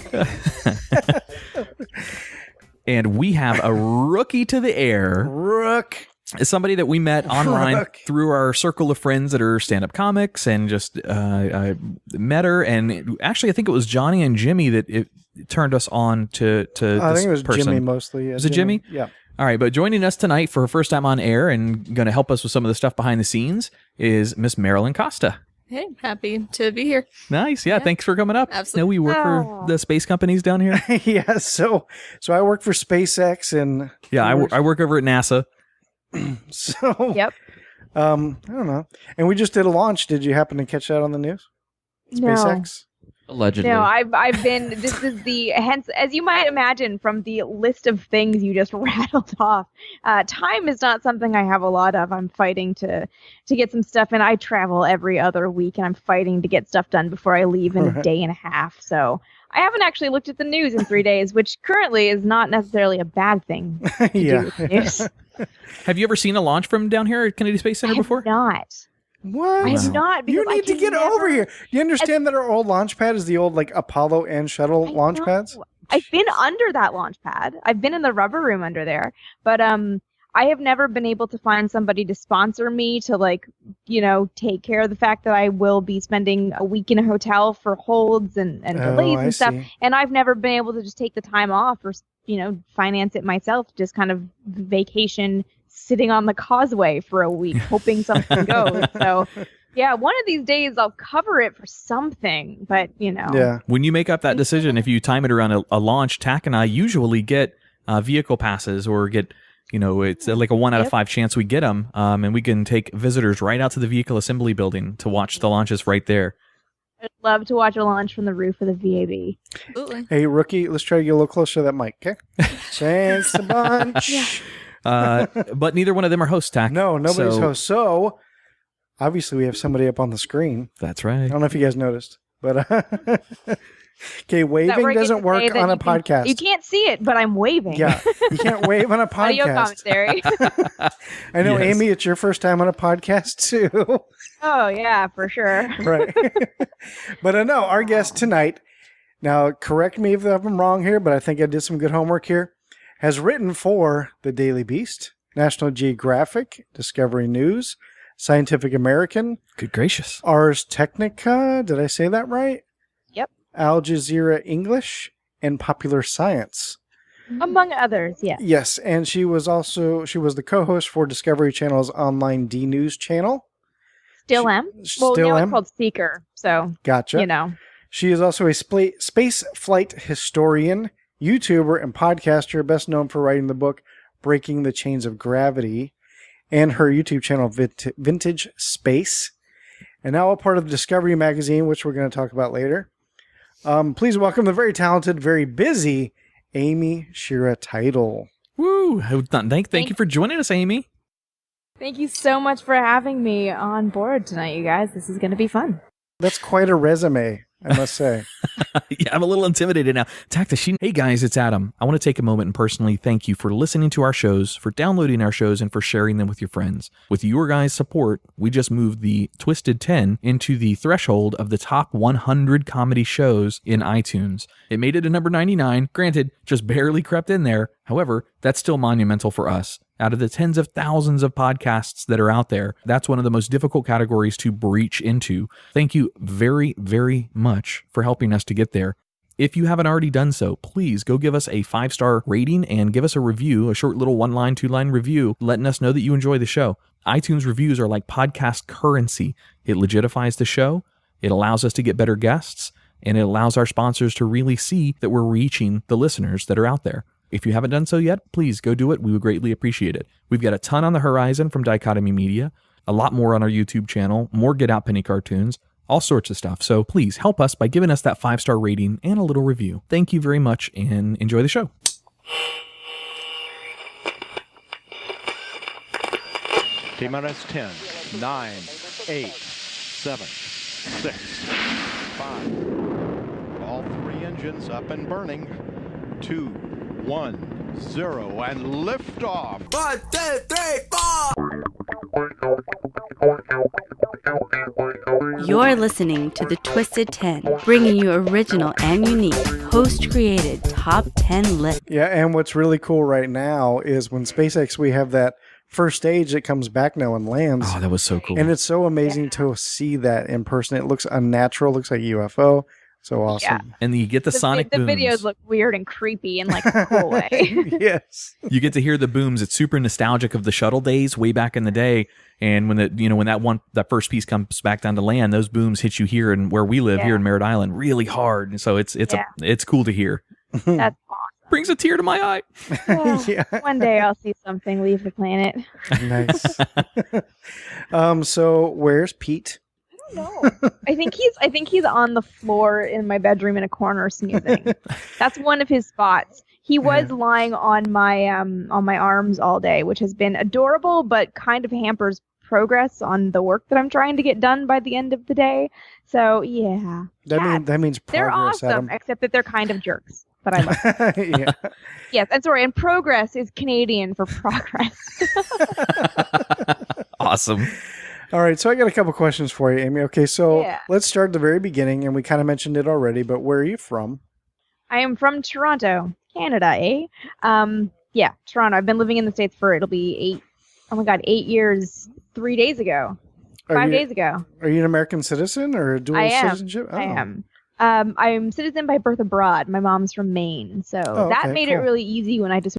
And we have a rookie to the air. Rook. Is somebody that we met online through our circle of friends that are stand-up comics, and just met her. And actually, I think it was Johnny and Jimmy that it turned us on to this I think it was person. Jimmy mostly. Yeah, Was it Jimmy? Yeah. All right, but joining us tonight for her first time on air and going to help us with some of the stuff behind the scenes is Miss Marilyn Costa. Hey, happy to be here. Nice. Yeah, thanks for coming up. Absolutely. Now we work for the space companies down here. Yeah, so I work for SpaceX and Yeah, I work over at NASA. so Yep. I don't know. And we just did a launch. Did you happen to catch that on the news? SpaceX? Allegedly. No, I've been. This is the hence, as you might imagine from the list of things you just rattled off. Time is not something I have a lot of. I'm fighting to get some stuff, and I travel every other week, and I'm fighting to get stuff done before I leave in a day and a half. So I haven't actually looked at the news in 3 days, which currently is not necessarily a bad thing to do with the news. Have you ever seen a launch from down here at Kennedy Space Center before? Not. What? I have not. You because I need to can get never- over here. You understand that our old launch pad is the old like Apollo and shuttle I launch know. pads? I've been under that launch pad. I've been in the rubber room under there, but I have never been able to find somebody to sponsor me to take care of the fact that I will be spending a week in a hotel for holds and delays I and stuff. see. And I've never been able to just take the time off or finance it myself, just kind of vacation sitting on the causeway for a week, hoping something goes. So yeah, one of these days I'll cover it for something, but Yeah. When you make up that decision, if you time it around a launch, Tach and I usually get vehicle passes or get, it's like a 1 out of 5 chance we get them, and we can take visitors right out to the vehicle assembly building to watch the launches right there. I'd love to watch a launch from the roof of the VAB. Absolutely. Hey, rookie, let's try to get a little closer to that mic, okay? Thanks a bunch. But neither one of them are hosts, Tach. No, nobody's So- host. So, obviously, we have somebody up on the screen. That's I right. don't know if you guys noticed, but okay, That waving where I get doesn't to say work that on a you can- podcast. You can't see it, but I'm waving. Yeah, you can't wave on a Audio podcast. commentary. I know, Yes. Amy, it's your first time on a podcast too. Oh, yeah, for sure. Right. But no, our guest tonight, now correct me if I'm wrong here, but I think I did some good homework here, has written for The Daily Beast, National Geographic, Discovery News, Scientific American, Good gracious. Ars Technica, did I say that right? Yep. Al Jazeera English, and Popular Science. Among others, yeah. Yes, and she was the co-host for Discovery Channel's online D News channel. Still am. Well, Still now am. it's called Seeker, so, Gotcha. you know. She is also a space flight historian, YouTuber, and podcaster, best known for writing the book Breaking the Chains of Gravity, and her YouTube channel Vintage Space, and now a part of Discovery Magazine, which we're going to talk about later. Please welcome the very talented, very busy Amy Shira Teitel. Woo! Thank you for joining us, Amy. Thank you so much for having me on board tonight, you guys. This is going to be fun. That's quite a resume, I must say. Yeah, I'm a little intimidated now. Hey guys, it's Adam. I want to take a moment and personally thank you for listening to our shows, for downloading our shows, and for sharing them with your friends. With your guys' support, we just moved the Twisted 10 into the threshold of the top 100 comedy shows in iTunes. It made it to number 99, granted, just barely crept in there. However, that's still monumental for us. Out of the tens of thousands of podcasts that are out there, that's one of the most difficult categories to breach into. Thank you very, very much for helping us to get there. If you haven't already done so, please go give us a 5-star rating and give us a review, a short little 1-line, 2-line review, letting us know that you enjoy the show. iTunes reviews are like podcast currency. It legitifies the show, it allows us to get better guests, and it allows our sponsors to really see that we're reaching the listeners that are out there. If you haven't done so yet, please go do it. We would greatly appreciate it. We've got a ton on the horizon from Dichotomy Media, a lot more on our YouTube channel, more Get Out Penny cartoons, all sorts of stuff. So please help us by giving us that 5-star rating and a little review. Thank you very much and enjoy the show. T-minus 10, 9, 8, 7, 6, 5. All 3 engines up and burning. 2, 1, 0, and liftoff. 1, 2, 3, 4. You're listening to The Twisted 10, bringing you original and unique, host-created top 10 lists. Yeah, and what's really cool right now is when SpaceX, we have that first stage that comes back now and lands. Oh, that was so cool. And it's so amazing to see that in person. It looks unnatural, looks like a UFO. So awesome. Yeah. And you get the sonic The booms. videos look weird and creepy in like a cool way. Yes. You get to hear the booms. It's super nostalgic of the shuttle days way back in the day. And when that first piece comes back down to land, those booms hit you here and where we live here in Merritt Island really hard. And so it's cool to hear. That's awesome. Brings a tear to my eye. Well, Yeah. One day I'll see something leave the planet. Nice. So where's Pete? No, I think he's on the floor in my bedroom in a corner snoozing. That's one of his spots. He was lying on my arms all day, which has been adorable, but kind of hampers progress on the work that I'm trying to get done by the end of the day. So yeah, That means they're progress, awesome, Adam. except that they're kind of jerks. But I love them. Yeah. Yes, and sorry, and progress is Canadian for progress. Awesome. All right, so I got a couple questions for you, Amy. Okay, so Yeah. let's start at the very beginning, and we kind of mentioned it already, but where are you from? I am from Toronto, Canada, eh? Yeah, Toronto. I've been living in the States for, it'll be 8 years, 3 days ago. 5 days ago. Are you an American citizen or dual I am. citizenship? I am. I'm citizen by birth abroad. My mom's from Maine, so that okay, made it cool. really easy when I just